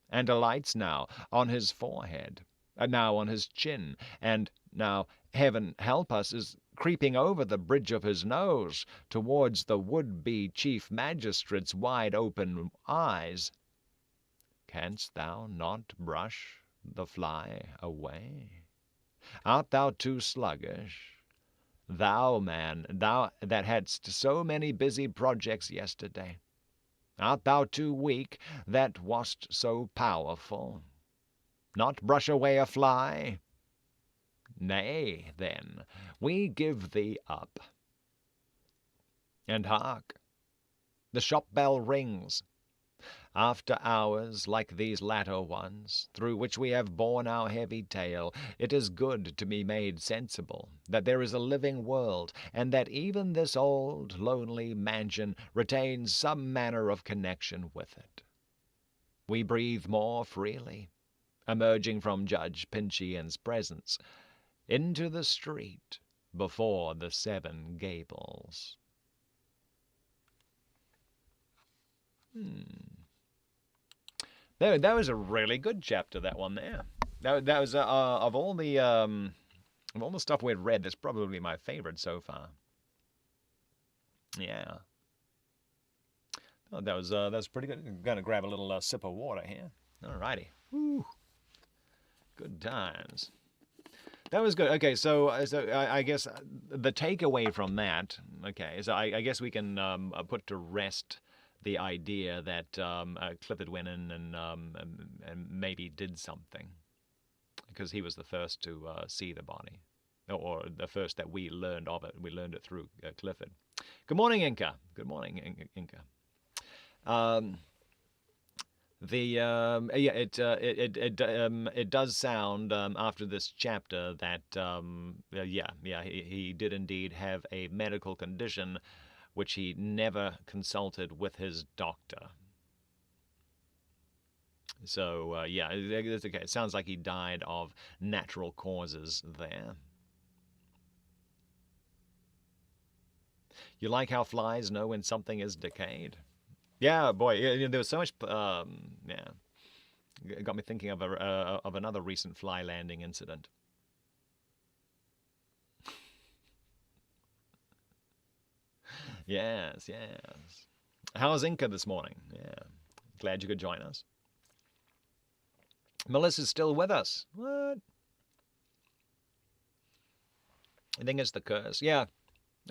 and alights now on his forehead, and now on his chin, and now, heaven help us, is creeping over the bridge of his nose towards the would-be chief magistrate's wide-open eyes. Canst thou not brush the fly away? Art thou too sluggish? Thou, man, thou that hadst so many busy projects yesterday, art thou too weak that wast so powerful? Not brush away a fly? Nay, then, we give thee up. And hark, the shop bell rings. After hours like these latter ones, through which we have borne our heavy tale, it is good to be made sensible that there is a living world, and that even this old, lonely mansion retains some manner of connection with it. We breathe more freely, emerging from Judge Pinchian's presence, into the street before the Seven Gables. That was a really good chapter, that one there. That was of all the stuff we'd read, that's probably my favorite so far. Yeah. Oh, that was pretty good. I'm gonna grab a little sip of water here. Alrighty. Woo. Good times. That was good. Okay, so I guess the takeaway from that. Okay, so I guess we can put to rest the idea that Clifford went in and maybe did something, because he was the first to see the body, or the first that we learned of it. We learned it through Clifford. Good morning, Inca. Good morning, Inca. It does sound after this chapter that he did indeed have a medical condition which he never consulted with his doctor. So, it's okay. It sounds like he died of natural causes there. You like how flies know when something is decayed? Yeah, boy, there was so much, It got me thinking of another recent fly landing incident. Yes. How's Inca this morning? Yeah, glad you could join us. Melissa's still with us. What? I think it's the curse. Yeah,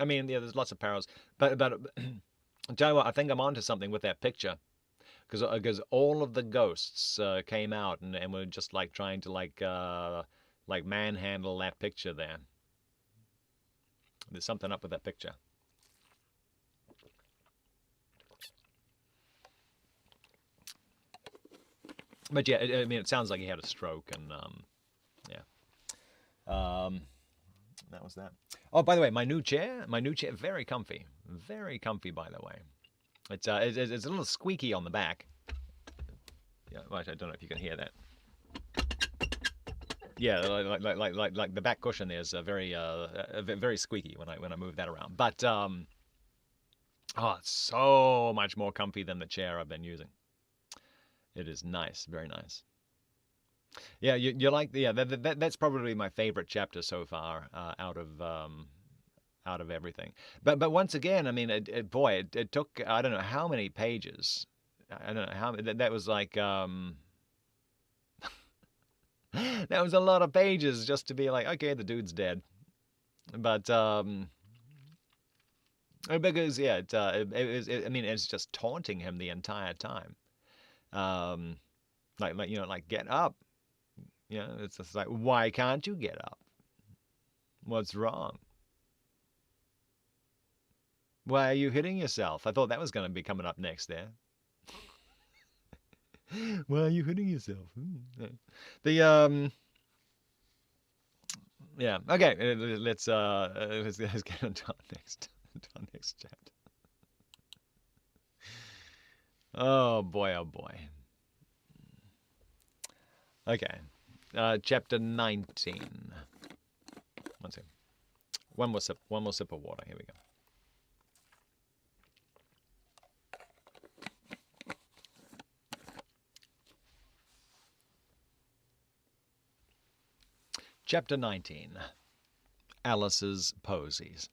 I mean, there's lots of parallels. But tell you what, I think I'm onto something with that picture. Because all of the ghosts came out and were just like trying to manhandle that picture there. There's something up with that picture. But yeah, it sounds like he had a stroke, and that was that. Oh, by the way, my new chair, very comfy, by the way. It's a little squeaky on the back. Yeah, right. I don't know if you can hear that. Yeah, like the back cushion there is very squeaky when I move that around. But it's so much more comfy than the chair I've been using. It is nice, very nice. Yeah, you like that's probably my favorite chapter so far out of everything. But once again, I mean, it took, I don't know how many pages. I don't know how that was like. That was a lot of pages just to be like, okay, the dude's dead. But because it's just taunting him the entire time. Like get up. It's just like, why can't you get up? What's wrong? Why are you hitting yourself? I thought that was going to be coming up next there. Why are you hitting yourself? Yeah. Okay. Let's get on to our next chapter. Oh boy, oh boy. Okay. Chapter 19. One second. One more sip of water. Here we go. Chapter 19. Alice's Posies.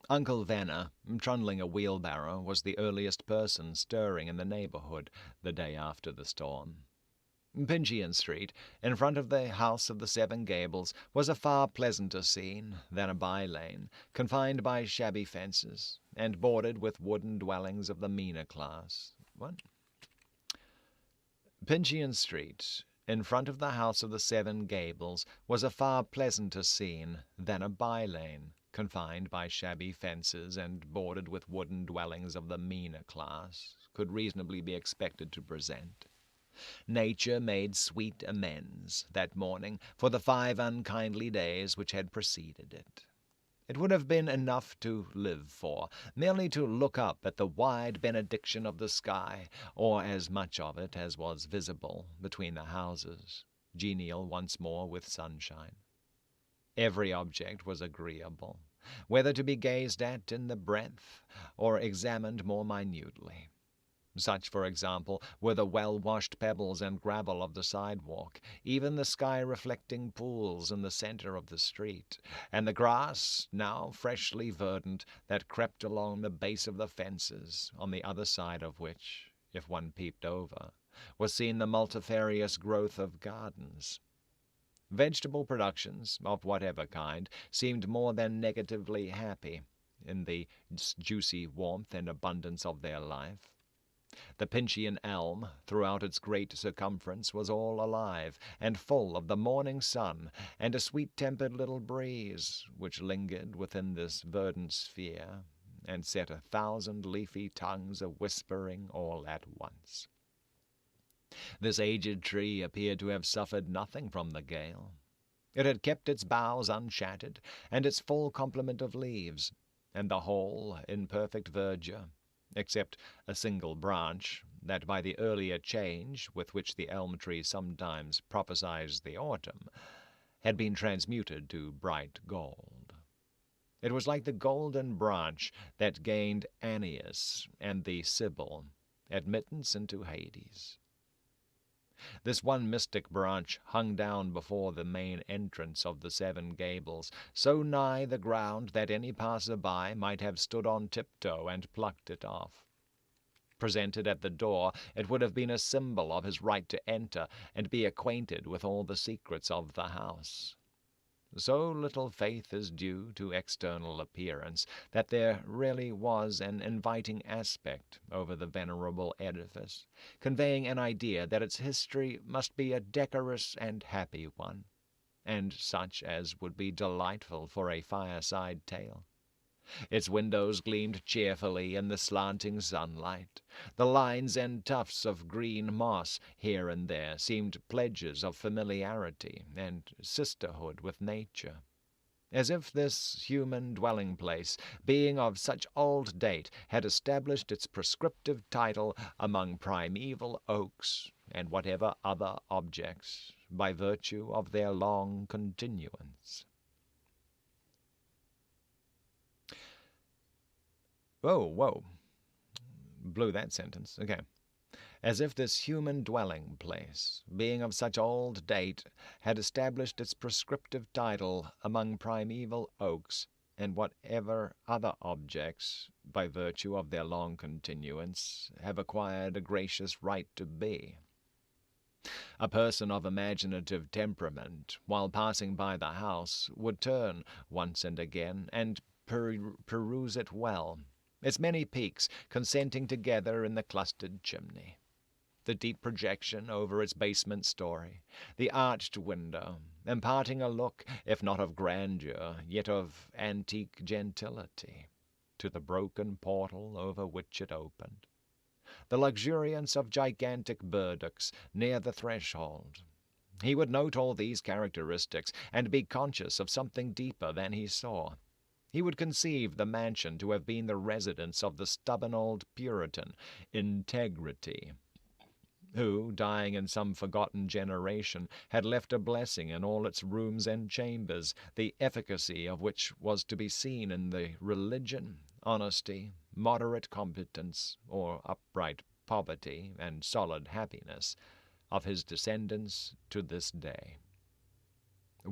Uncle Venner, trundling a wheelbarrow, was the earliest person stirring in the neighborhood the day after the storm. Pincian Street, in front of the house of the Seven Gables, was a far pleasanter scene than a by-lane, confined by shabby fences, and bordered with wooden dwellings of the meaner class. What? Pincian Street, in front of the house of the Seven Gables, was a far pleasanter scene than a by-lane, confined by shabby fences and bordered with wooden dwellings of the meaner class, could reasonably be expected to present. Nature made sweet amends that morning for the 5 unkindly days which had preceded it. It would have been enough to live for, merely to look up at the wide benediction of the sky, or as much of it as was visible between the houses, genial once more with sunshine. Every object was agreeable, whether to be gazed at in the breadth or examined more minutely. Such, for example, were the well-washed pebbles and gravel of the sidewalk, even the sky-reflecting pools in the center of the street, and the grass, now freshly verdant, that crept along the base of the fences, on the other side of which, if one peeped over, was seen the multifarious growth of gardens. Vegetable productions, of whatever kind, seemed more than negatively happy in the juicy warmth and abundance of their life. The Pincian elm, throughout its great circumference, was all alive, and full of the morning sun, and a sweet-tempered little breeze, which lingered within this verdant sphere, and set 1,000 leafy tongues a-whispering all at once. This aged tree appeared to have suffered nothing from the gale. It had kept its boughs unshattered, and its full complement of leaves, and the whole in perfect verdure, except a single branch, that by the earlier change with which the elm tree sometimes prophesies the autumn, had been transmuted to bright gold. It was like the golden branch that gained Aeneas and the Sibyl admittance into Hades. This one mystic branch hung down before the main entrance of the Seven Gables, so nigh the ground that any passer-by might have stood on tiptoe and plucked it off. Presented at the door, it would have been a symbol of his right to enter and be acquainted with all the secrets of the house. So little faith is due to external appearance that there really was an inviting aspect over the venerable edifice, conveying an idea that its history must be a decorous and happy one, and such as would be delightful for a fireside tale. Its windows gleamed cheerfully in the slanting sunlight. The lines and tufts of green moss here and there seemed pledges of familiarity and sisterhood with nature, as if this human dwelling-place, being of such old date, had established its prescriptive title among primeval oaks and whatever other objects by virtue of their long continuance. Whoa. Blew that sentence. Okay. As if this human dwelling place, being of such old date, had established its prescriptive title among primeval oaks, and whatever other objects, by virtue of their long continuance, have acquired a gracious right to be. A person of imaginative temperament, while passing by the house, would turn once and again and peruse it well, its many peaks consenting together in the clustered chimney, the deep projection over its basement story, the arched window, imparting a look, if not of grandeur, yet of antique gentility, to the broken portal over which it opened, the luxuriance of gigantic burdocks near the threshold. He would note all these characteristics, and be conscious of something deeper than he saw. He would conceive the mansion to have been the residence of the stubborn old Puritan, Integrity, who, dying in some forgotten generation, had left a blessing in all its rooms and chambers, the efficacy of which was to be seen in the religion, honesty, moderate competence, or upright poverty, and solid happiness of his descendants to this day.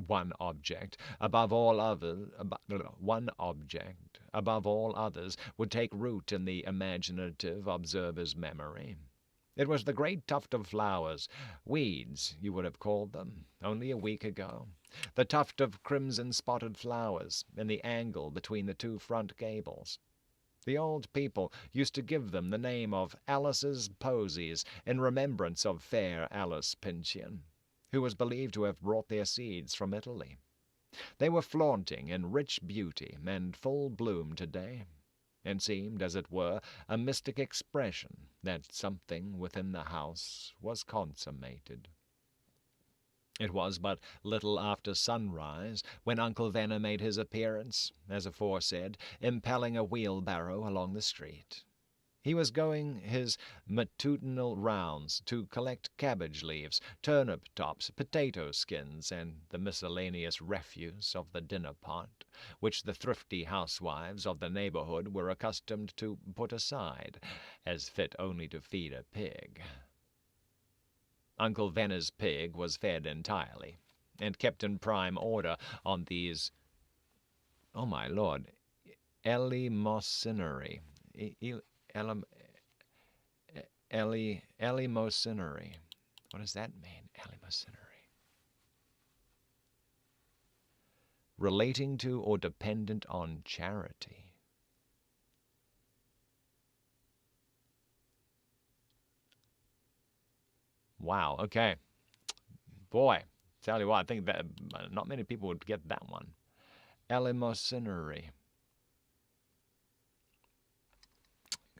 One object above all others would take root in the imaginative observer's memory. It was the great tuft of flowers, weeds you would have called them, only a week ago, the tuft of crimson-spotted flowers in the angle between the two front gables. The old people used to give them the name of Alice's Posies in remembrance of fair Alice Pinchion, who was believed to have brought their seeds from Italy. They were flaunting in rich beauty and full bloom today, and seemed, as it were, a mystic expression that something within the house was consummated. It was but little after sunrise when Uncle Venner made his appearance, as aforesaid, impelling a wheelbarrow along the street. He was going his matutinal rounds to collect cabbage leaves, turnip tops, potato skins, and the miscellaneous refuse of the dinner pot, which the thrifty housewives of the neighborhood were accustomed to put aside, as fit only to feed a pig. Uncle Venner's pig was fed entirely, and kept in prime order on these, oh my lord, eleemosynary, eleemosynary. What does that mean, eleemosynary? Relating to or dependent on charity. Wow, okay. Boy, tell you what, I think that not many people would get that one. Eleemosynary.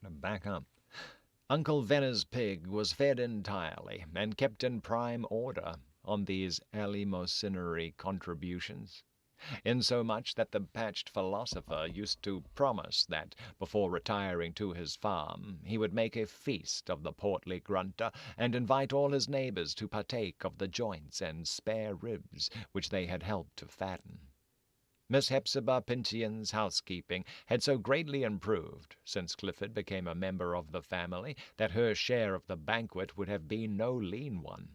I'm going to back up. Uncle Venner's pig was fed entirely and kept in prime order on these eleemosynary contributions, insomuch that the patched philosopher used to promise that, before retiring to his farm, he would make a feast of the portly grunter, and invite all his neighbors to partake of the joints and spare ribs which they had helped to fatten. Miss Hepzibah Pinchion's housekeeping had so greatly improved since Clifford became a member of the family that her share of the banquet would have been no lean one,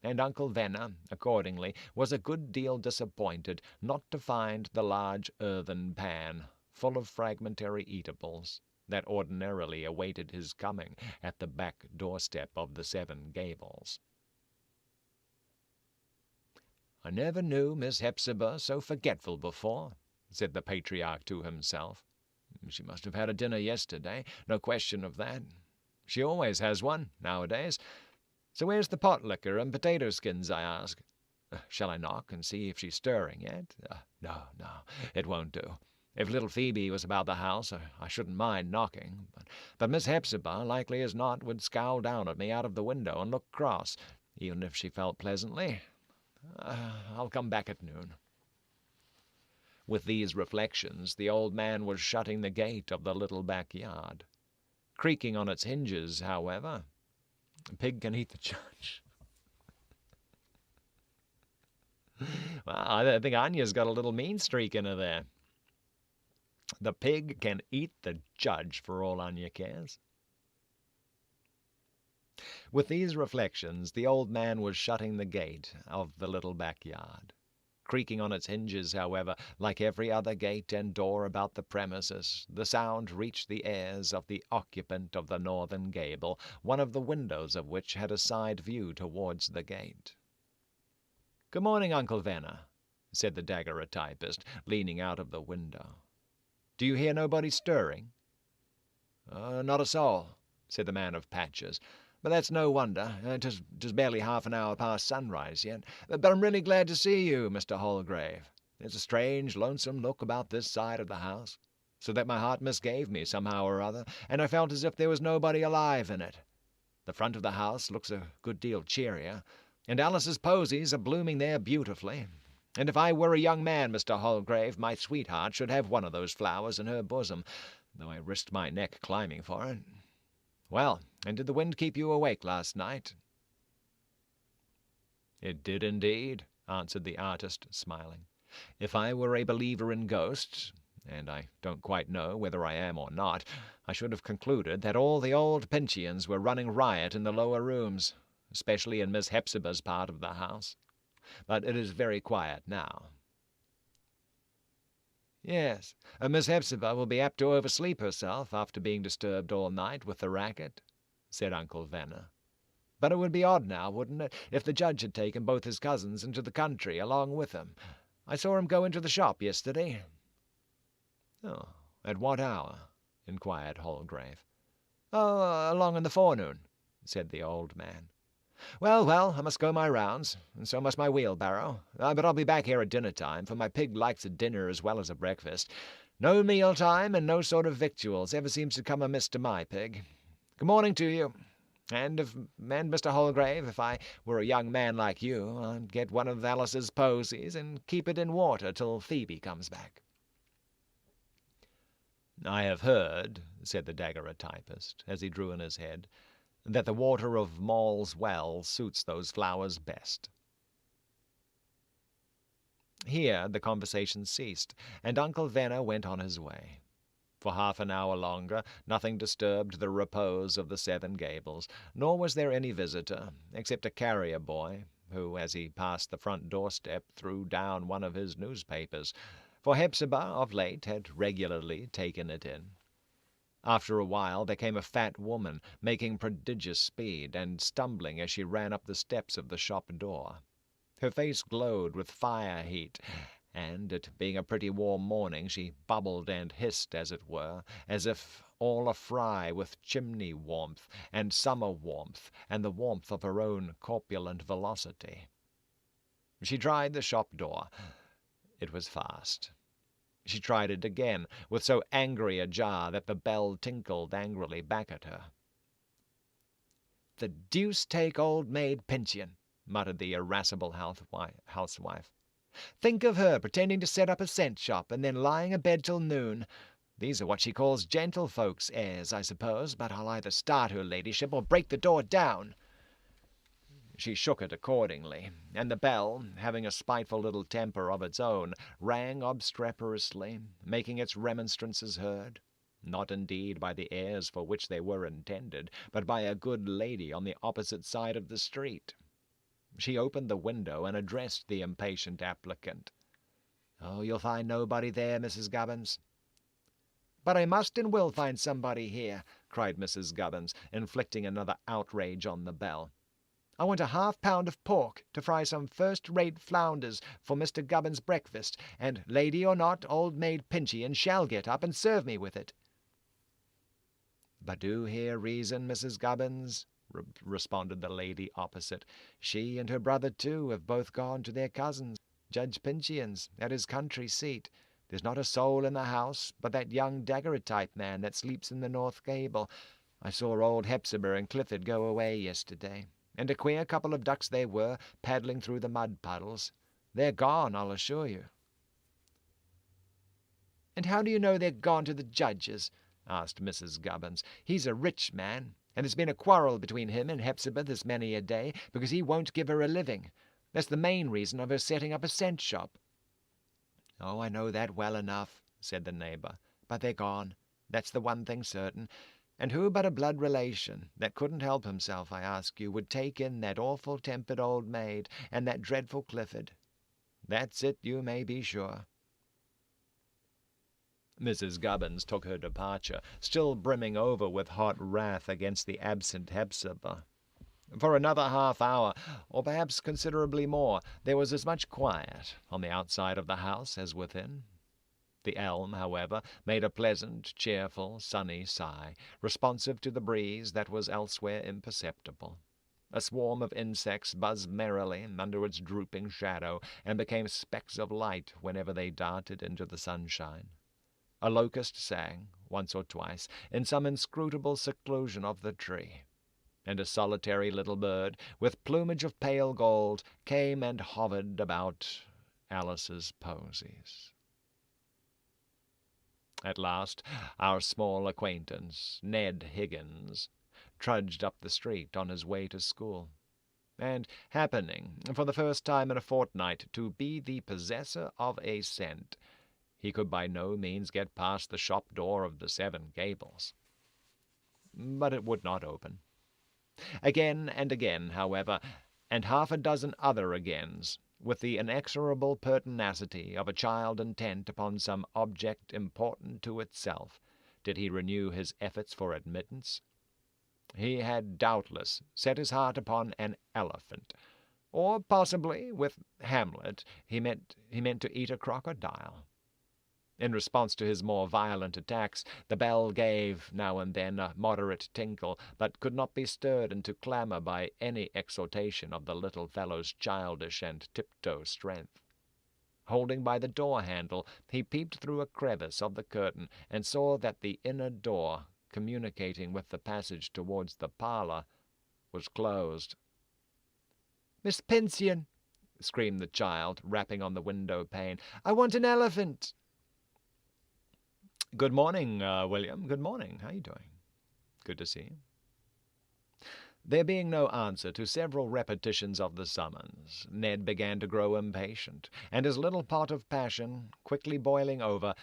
and Uncle Venner, accordingly, was a good deal disappointed not to find the large earthen pan, full of fragmentary eatables, that ordinarily awaited his coming at the back doorstep of the Seven Gables. "I never knew Miss Hepzibah so forgetful before," said the patriarch to himself. "She must have had a dinner yesterday, no question of that. She always has one, nowadays. So where's the pot liquor and potato skins, I ask? Shall I knock and see if she's stirring yet? No, it won't do. If little Phoebe was about the house, I shouldn't mind knocking. But Miss Hepzibah, likely as not, would scowl down at me out of the window and look cross, even if she felt pleasantly. I'll come back at noon." With these reflections, the old man was shutting the gate of the little backyard. Creaking on its hinges, however, a pig can eat the judge. Well, I think Anya's got a little mean streak in her there. The pig can eat the judge for all Anya cares. With these reflections, the old man was shutting the gate of the little backyard. Creaking on its hinges, however, like every other gate and door about the premises, the sound reached the ears of the occupant of the northern gable, one of the windows of which had a side view towards the gate. "Good morning, Uncle Venner," said the daguerreotypist, leaning out of the window. "Do you hear nobody stirring?" "Not a soul," said the man of patches. "But that's no wonder. 'Tis barely half an hour past sunrise yet. But I'm really glad to see you, Mr. Holgrave. There's a strange, lonesome look about this side of the house, so that my heart misgave me somehow or other, and I felt as if there was nobody alive in it. The front of the house looks a good deal cheerier, and Alice's posies are blooming there beautifully. And if I were a young man, Mr. Holgrave, my sweetheart should have one of those flowers in her bosom, though I risked my neck climbing for it. Well, and did the wind keep you awake last night?" "It did indeed," answered the artist, smiling. "If I were a believer in ghosts, and I don't quite know whether I am or not, I should have concluded that all the old Pincians were running riot in the lower rooms, especially in Miss Hepzibah's part of the house. But it is very quiet now." "Yes, Miss Hepzibah will be apt to oversleep herself after being disturbed all night with the racket," said Uncle Venner. "But it would be odd now, wouldn't it, if the judge had taken both his cousins into the country along with him? I saw him go into the shop yesterday." "Oh, at what hour?" inquired Holgrave. "Oh, along in the forenoon," said the old man. Well, I must go my rounds, and so must my wheelbarrow. But I'll be back here at dinner-time, for my pig likes a dinner as well as a breakfast. No meal-time and no sort of victuals ever seems to come amiss to my pig. Good morning to you. And Mr. Holgrave, if I were a young man like you, I'd get one of Alice's posies and keep it in water till Phoebe comes back." "I have heard," said the daguerreotypist, as he drew in his head, "that the water of Maule's well suits those flowers best." Here the conversation ceased, and Uncle Venner went on his way. For half an hour longer nothing disturbed the repose of the Seven Gables, nor was there any visitor, except a carrier boy, who, as he passed the front doorstep, threw down one of his newspapers, for Hepzibah of late had regularly taken it in. After a while there came a fat woman, making prodigious speed, and stumbling as she ran up the steps of the shop door. Her face glowed with fire heat, and, it being a pretty warm morning, she bubbled and hissed, as it were, as if all afry with chimney warmth, and summer warmth, and the warmth of her own corpulent velocity. She tried the shop door. It was fast. She tried it again, with so angry a jar that the bell tinkled angrily back at her. "The deuce take old maid Pincian," muttered the irascible housewife. "Think of her pretending to set up a cent shop, and then lying abed till noon. These are what she calls gentlefolks' airs, I suppose, but I'll either start her ladyship or break the door down." She shook it accordingly, and the bell, having a spiteful little temper of its own, rang obstreperously, making its remonstrances heard, not indeed by the airs for which they were intended, but by a good lady on the opposite side of the street. She opened the window and addressed the impatient applicant. "Oh, you'll find nobody there, Mrs. Gubbins." "But I must and will find somebody here," cried Mrs. Gubbins, inflicting another outrage on the bell. "I want a half-pound of pork to fry some first-rate flounders for Mr. Gubbins' breakfast, and, lady or not, old maid Pincian shall get up and serve me with it." "But do hear reason, Mrs. Gubbins," responded the lady opposite. "She and her brother, too, have both gone to their cousin's, Judge Pincian's, at his country seat. There's not a soul in the house but that young daguerreotype man that sleeps in the north gable. I saw old Hepzibah and Clifford go away yesterday, and a queer couple of ducks they were, paddling through the mud puddles. They're gone, I'll assure you." "And how do you know they're gone to the judge's?" asked Mrs. Gubbins. "He's a rich man, and there's been a quarrel between him and Hepzibah this many a day, because he won't give her a living. That's the main reason of her setting up a cent shop." "Oh, I know that well enough," said the neighbor. "But they're gone. That's the one thing certain. And who but a blood relation, that couldn't help himself, I ask you, would take in that awful-tempered old maid and that dreadful Clifford? That's it, you may be sure." Mrs. Gubbins took her departure, still brimming over with hot wrath against the absent Hepzibah. For another half hour, or perhaps considerably more, there was as much quiet on the outside of the house as within. The elm, however, made a pleasant, cheerful, sunny sigh, responsive to the breeze that was elsewhere imperceptible. A swarm of insects buzzed merrily under its drooping shadow, and became specks of light whenever they darted into the sunshine. A locust sang, once or twice, in some inscrutable seclusion of the tree, and a solitary little bird, with plumage of pale gold, came and hovered about Alice's posies. At last, our small acquaintance, Ned Higgins, trudged up the street on his way to school, and happening, for the first time in a fortnight, to be the possessor of a cent, he could by no means get past the shop door of the Seven Gables. But it would not open. Again and again, however, and half a dozen other agains, with the inexorable pertinacity of a child intent upon some object important to itself, did he renew his efforts for admittance. He had doubtless set his heart upon an elephant, or possibly, with Hamlet, he meant to eat a crocodile. In response to his more violent attacks, the bell gave, now and then, a moderate tinkle, but could not be stirred into clamour by any exhortation of the little fellow's childish and tiptoe strength. Holding by the door-handle, he peeped through a crevice of the curtain, and saw that the inner door, communicating with the passage towards the parlour, was closed. "Miss Pension," screamed the child, rapping on the window-pane, "I want an elephant." "Good morning, William. Good morning. How are you doing?" "Good to see you." There being no answer to several repetitions of the summons, Ned began to grow impatient, and his little pot of passion quickly boiling over,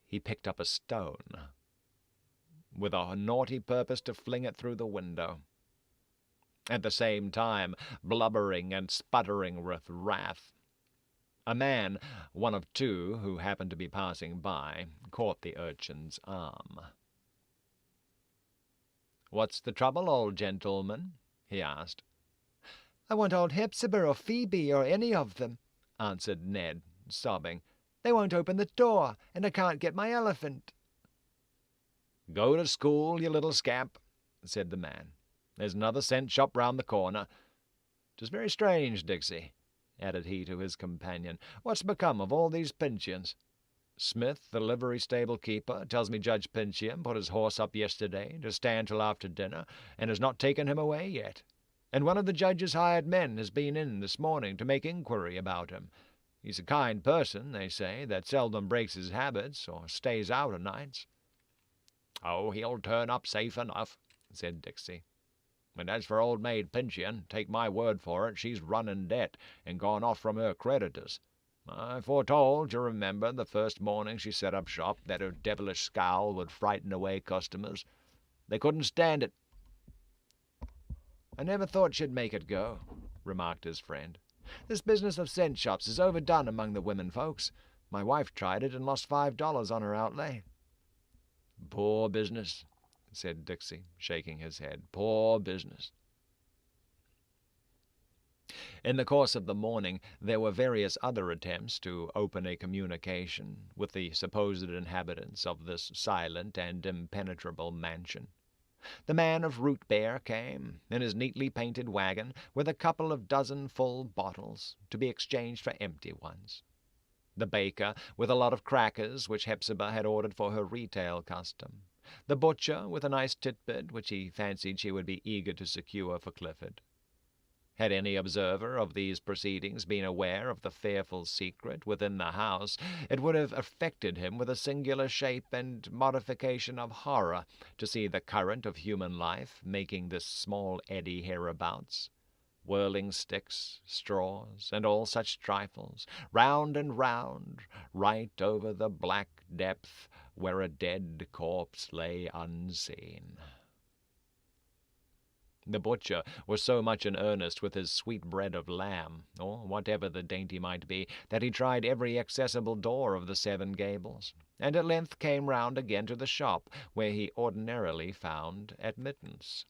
he picked up a stone, with a naughty purpose to fling it through the window. At the same time, blubbering and sputtering with wrath, a man, one of two who happened to be passing by, caught the urchin's arm. "What's the trouble, old gentleman?" he asked. "I want old Hepzibah or Phoebe or any of them," answered Ned, sobbing. "They won't open the door, and I can't get my elephant." "Go to school, you little scamp," said the man. "There's another cent shop round the corner. 'Tis very strange, Dixie," added he to his companion. "What's become of all these Pinchians? Smith, the livery-stable keeper, tells me Judge Pinchian put his horse up yesterday to stand till after dinner, and has not taken him away yet. And one of the judge's hired men has been in this morning to make inquiry about him. He's a kind person, they say, that seldom breaks his habits or stays out o' nights." "Oh, he'll turn up safe enough," said Dixie. "And as for old maid Pinchian, take my word for it, she's run in debt, and gone off from her creditors. I foretold, you remember, the first morning she set up shop, that her devilish scowl would frighten away customers. They couldn't stand it." "I never thought she'd make it go," remarked his friend. "This business of cent shops is overdone among the women folks. My wife tried it and lost $5 on her outlay." "Poor business," said Dixie, shaking his head. "Poor business." In the course of the morning there were various other attempts to open a communication with the supposed inhabitants of this silent and impenetrable mansion. The man of root beer came, in his neatly painted wagon, with a couple of dozen full bottles, to be exchanged for empty ones. The baker, with a lot of crackers which Hepzibah had ordered for her retail custom. The butcher, with a nice titbit which he fancied she would be eager to secure for Clifford. Had any observer of these proceedings been aware of the fearful secret within the house, it would have affected him with a singular shape and modification of horror to see the current of human life making this small eddy hereabouts. Whirling sticks, straws, and all such trifles, round and round, right over the black depth where a dead corpse lay unseen. The butcher was so much in earnest with his sweetbread of lamb, or whatever the dainty might be, that he tried every accessible door of the Seven Gables, and at length came round again to the shop where he ordinarily found admittance.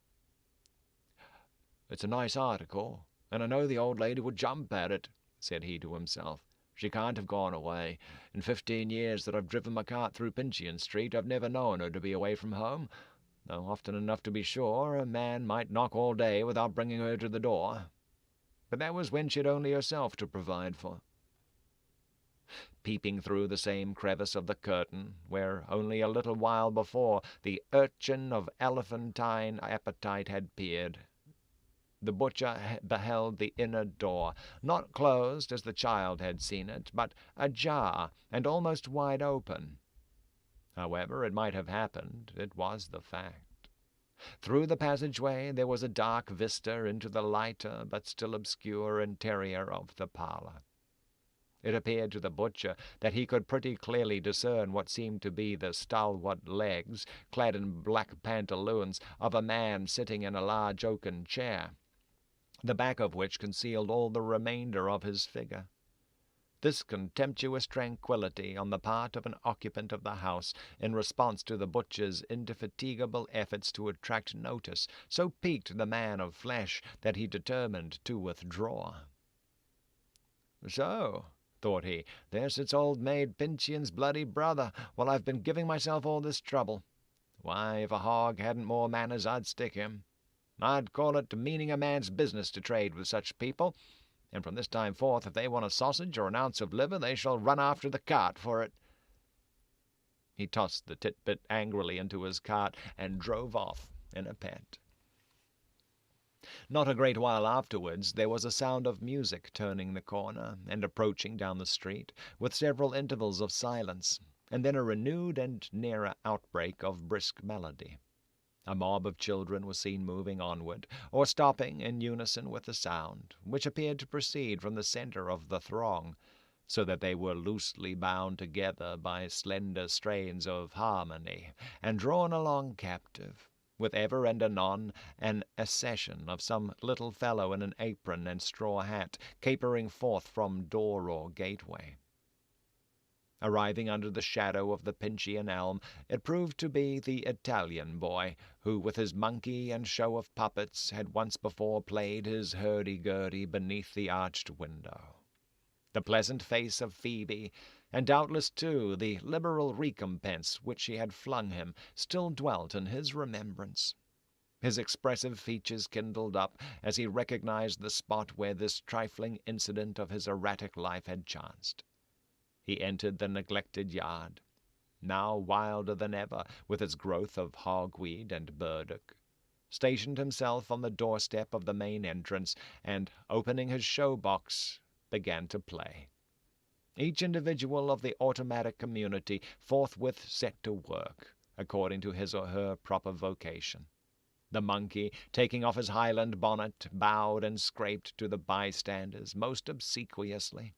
"It's a nice article, and I know the old lady would jump at it," said he to himself. "She can't have gone away. In 15 years that I've driven my cart through Pinchian Street, I've never known her to be away from home, though often enough to be sure a man might knock all day without bringing her to the door. But that was when she'd only herself to provide for." Peeping through the same crevice of the curtain, where only a little while before the urchin of elephantine appetite had peered, the butcher beheld the inner door, not closed as the child had seen it, but ajar and almost wide open. However it might have happened, it was the fact. Through the passageway there was a dark vista into the lighter but still obscure interior of the parlour. It appeared to the butcher that he could pretty clearly discern what seemed to be the stalwart legs, clad in black pantaloons, of a man sitting in a large oaken chair, the back of which concealed all the remainder of his figure. This contemptuous tranquillity on the part of an occupant of the house, in response to the butcher's indefatigable efforts to attract notice, so piqued the man of flesh that he determined to withdraw. "So," thought he, "there sits old maid Pincheon's bloody brother, while I've been giving myself all this trouble. Why, if a hog hadn't more manners, I'd stick him. I'd call it demeaning a man's business to trade with such people, and from this time forth, if they want a sausage or an ounce of liver, they shall run after the cart for it." He tossed the titbit angrily into his cart and drove off in a pet. Not a great while afterwards there was a sound of music turning the corner and approaching down the street, with several intervals of silence, and then a renewed and nearer outbreak of brisk melody. A mob of children was seen moving onward, or stopping in unison with the sound, which appeared to proceed from the centre of the throng, so that they were loosely bound together by slender strains of harmony, and drawn along captive, with ever and anon an accession of some little fellow in an apron and straw hat, capering forth from door or gateway. Arriving under the shadow of the Pincian elm, it proved to be the Italian boy, who, with his monkey and show of puppets, had once before played his hurdy-gurdy beneath the arched window. The pleasant face of Phoebe, and doubtless, too, the liberal recompense which she had flung him, still dwelt in his remembrance. His expressive features kindled up as he recognized the spot where this trifling incident of his erratic life had chanced. He entered the neglected yard, now wilder than ever with its growth of hogweed and burdock, stationed himself on the doorstep of the main entrance, and, opening his show-box, began to play. Each individual of the automatic community forthwith set to work, according to his or her proper vocation. The monkey, taking off his Highland bonnet, bowed and scraped to the bystanders most obsequiously,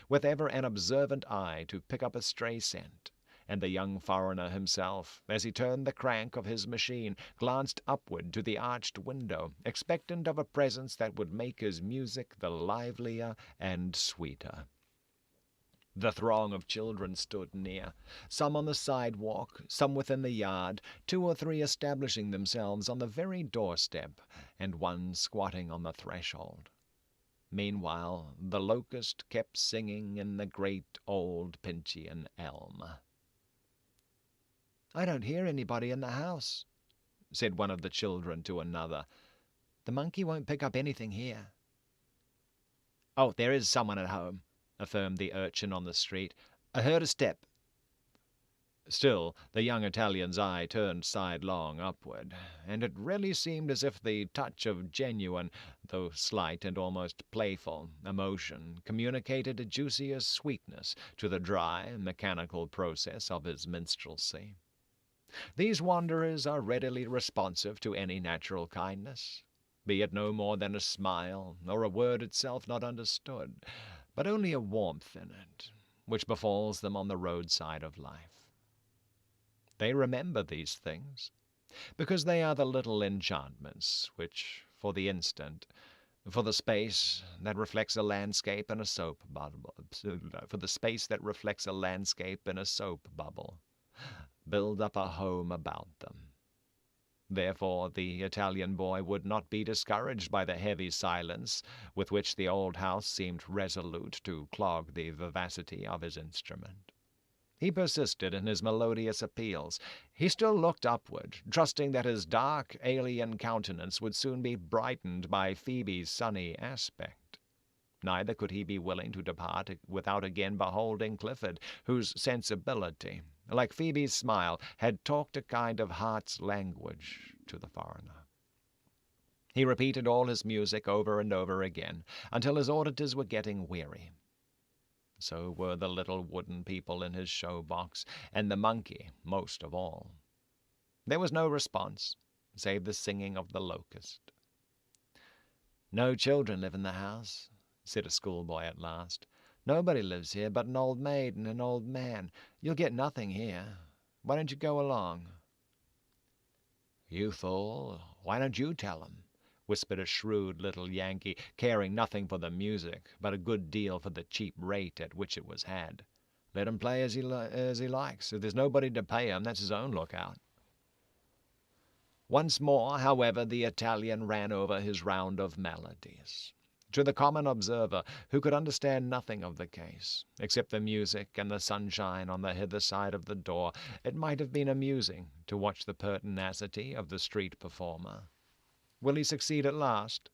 with ever an observant eye to pick up a stray scent, and the young foreigner himself, as he turned the crank of his machine, glanced upward to the arched window, expectant of a presence that would make his music the livelier and sweeter. The throng of children stood near, some on the sidewalk, some within the yard, 2 or 3 establishing themselves on the very doorstep, and one squatting on the threshold. Meanwhile, the locust kept singing in the great old Pincian elm. "I don't hear anybody in the house," said one of the children to another. "The monkey won't pick up anything here." "Oh, there is someone at home," affirmed the urchin on the street. "I heard a step." Still, the young Italian's eye turned sidelong upward, and it really seemed as if the touch of genuine, though slight and almost playful, emotion communicated a juicier sweetness to the dry, mechanical process of his minstrelsy. These wanderers are readily responsive to any natural kindness, be it no more than a smile, or a word itself not understood, but only a warmth in it, which befalls them on the roadside of life. They remember these things, because they are the little enchantments which, for the instant, for the space that reflects a landscape in a soap bubble, build up a home about them. Therefore the Italian boy would not be discouraged by the heavy silence with which the old house seemed resolute to clog the vivacity of his instrument. He persisted in his melodious appeals. He still looked upward, trusting that his dark, alien countenance would soon be brightened by Phoebe's sunny aspect. Neither could he be willing to depart without again beholding Clifford, whose sensibility, like Phoebe's smile, had talked a kind of heart's language to the foreigner. He repeated all his music over and over again, until his auditors were getting weary. So were the little wooden people in his show box, and the monkey most of all. There was no response, save the singing of the locust. "No children live in the house," said a schoolboy at last. "Nobody lives here but an old maid and an old man. You'll get nothing here. Why don't you go along?" "You fool, why don't you tell 'em?" whispered a shrewd little Yankee, caring nothing for the music, but a good deal for the cheap rate at which it was had. "Let him play as he likes. If there's nobody to pay him, that's his own lookout." Once more, however, the Italian ran over his round of melodies. To the common observer, who could understand nothing of the case, except the music and the sunshine on the hither side of the door, it might have been amusing to watch the pertinacity of the street performer. Will he succeed at last?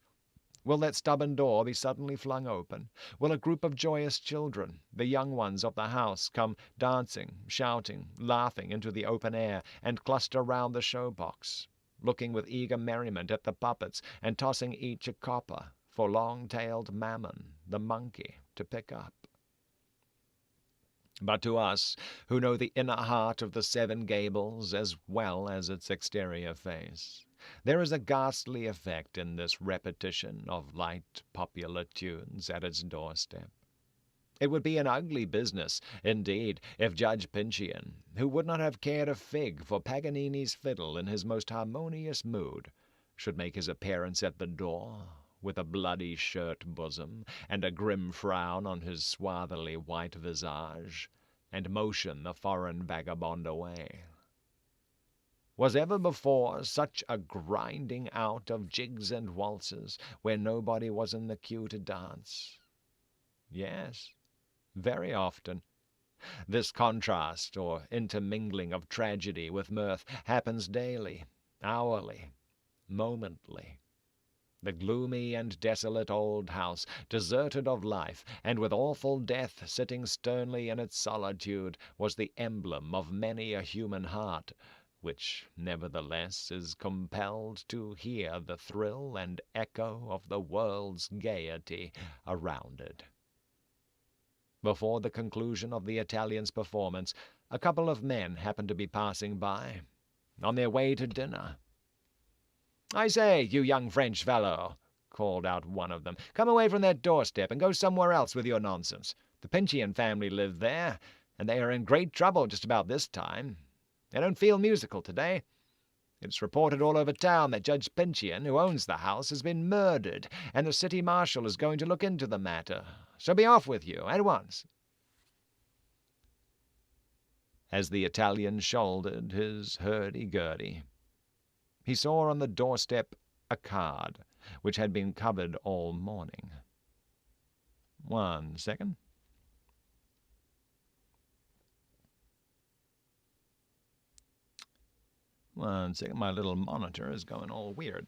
Will that stubborn door be suddenly flung open? Will a group of joyous children, the young ones of the house, come dancing, shouting, laughing into the open air, and cluster round the show-box, looking with eager merriment at the puppets, and tossing each a copper for long-tailed Mammon, the monkey, to pick up? But to us, who know the inner heart of the Seven Gables as well as its exterior face, there is a ghastly effect in this repetition of light popular tunes at its doorstep. It would be an ugly business, indeed, if Judge Pinchian, who would not have cared a fig for Paganini's fiddle in his most harmonious mood, should make his appearance at the door, with a bloody shirt bosom, and a grim frown on his swarthily white visage, and motion the foreign vagabond away. Was ever before such a grinding out of jigs and waltzes, where nobody was in the queue to dance? Yes, very often. This contrast or intermingling of tragedy with mirth happens daily, hourly, momently. The gloomy and desolate old house, deserted of life, and with awful death sitting sternly in its solitude, was the emblem of many a human heart, which nevertheless is compelled to hear the thrill and echo of the world's gaiety around it. Before the conclusion of the Italian's performance, a couple of men happened to be passing by, on their way to dinner. "I say, you young French fellow," called out one of them, "come away from that doorstep and go somewhere else with your nonsense. The Pinchian family live there, and they are in great trouble just about this time. They don't feel musical today. It's reported all over town that Judge Pinchian, who owns the house, has been murdered, and the city marshal is going to look into the matter. So be off with you, at once." As the Italian shouldered his hurdy-gurdy, he saw on the doorstep a card which had been covered all morning. 1 second. One second, my little monitor is going all weird.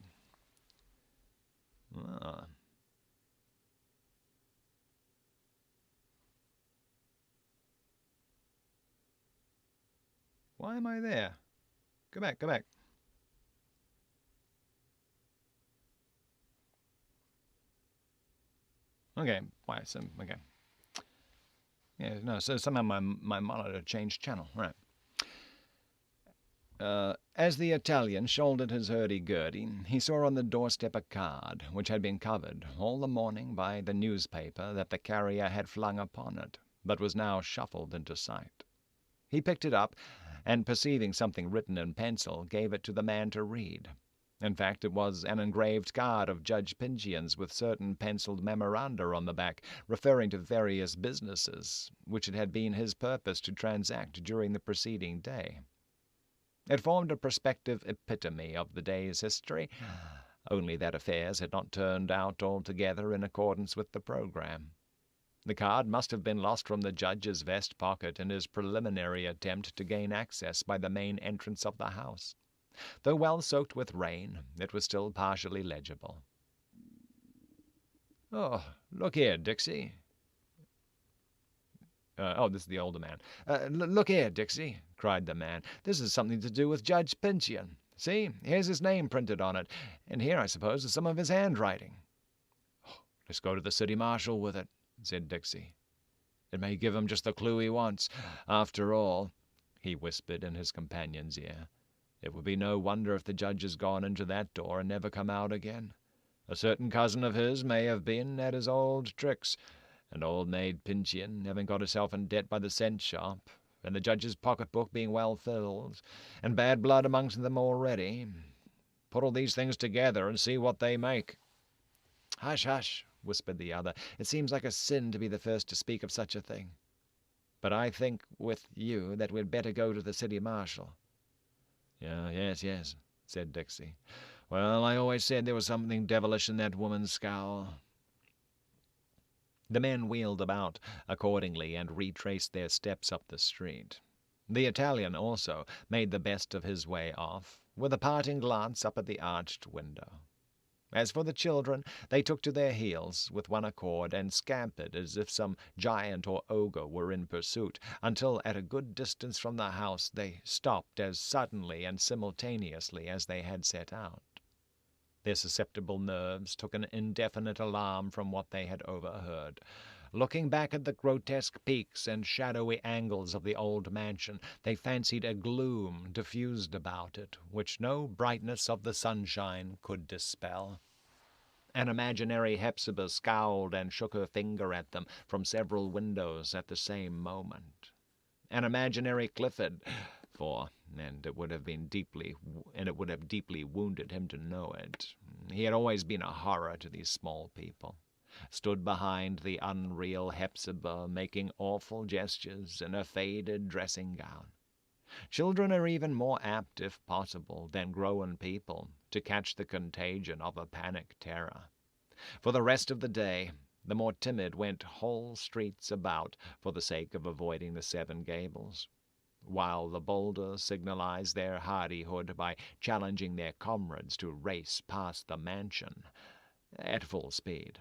Why am I there? Go back, go back. Okay, why? Okay. Yeah, no, so somehow my monitor changed channel. Right. As the Italian shouldered his hurdy-gurdy, he saw on the doorstep a card, which had been covered all the morning by the newspaper that the carrier had flung upon it, but was now shuffled into sight. He picked it up, and perceiving something written in pencil, gave it to the man to read. In fact, it was an engraved card of Judge Pinchian's with certain penciled memoranda on the back, referring to various businesses, which it had been his purpose to transact during the preceding day. It formed a prospective epitome of the day's history, only that affairs had not turned out altogether in accordance with the program. The card must have been lost from the judge's vest pocket in his preliminary attempt to gain access by the main entrance of the house. Though well soaked with rain, it was still partially legible. "Oh, look here, Dixie." This is the older man. "Look here, Dixie," cried the man. "This is something to do with Judge Pinchian. See, here's his name printed on it, and here, I suppose, is some of his handwriting." "Let's go to the city marshal with it," said Dixie. "It may give him just the clue he wants. After all," he whispered in his companion's ear, "it would be no wonder if the judge has gone into that door and never come out again. A certain cousin of his may have been at his old tricks, and old maid Pincheon having got herself in debt by the cent shop, and the judge's pocketbook being well filled, and bad blood amongst them already. Put all these things together and see what they make." "Hush, hush," whispered the other. "It seems like a sin to be the first to speak of such a thing. But I think with you that we'd better go to the city marshal." Yes, said Dixie. "Well, I always said there was something devilish in that woman's scowl." The men wheeled about accordingly and retraced their steps up the street. The Italian also made the best of his way off, with a parting glance up at the arched window. As for the children, they took to their heels with one accord and scampered as if some giant or ogre were in pursuit, until at a good distance from the house they stopped as suddenly and simultaneously as they had set out. Their susceptible nerves took an indefinite alarm from what they had overheard. Looking back at the grotesque peaks and shadowy angles of the old mansion, they fancied a gloom diffused about it, which no brightness of the sunshine could dispel. An imaginary Hepzibah scowled and shook her finger at them from several windows at the same moment. An imaginary Clifford, and it would have deeply wounded him to know it. He had always been a horror to these small people. Stood behind the unreal Hepzibah, making awful gestures in a faded dressing gown. Children are even more apt, if possible, than grown people to catch the contagion of a panic terror. For the rest of the day, the more timid went whole streets about for the sake of avoiding the Seven Gables, while the bolder signalized their hardihood by challenging their comrades to race past the mansion at full speed.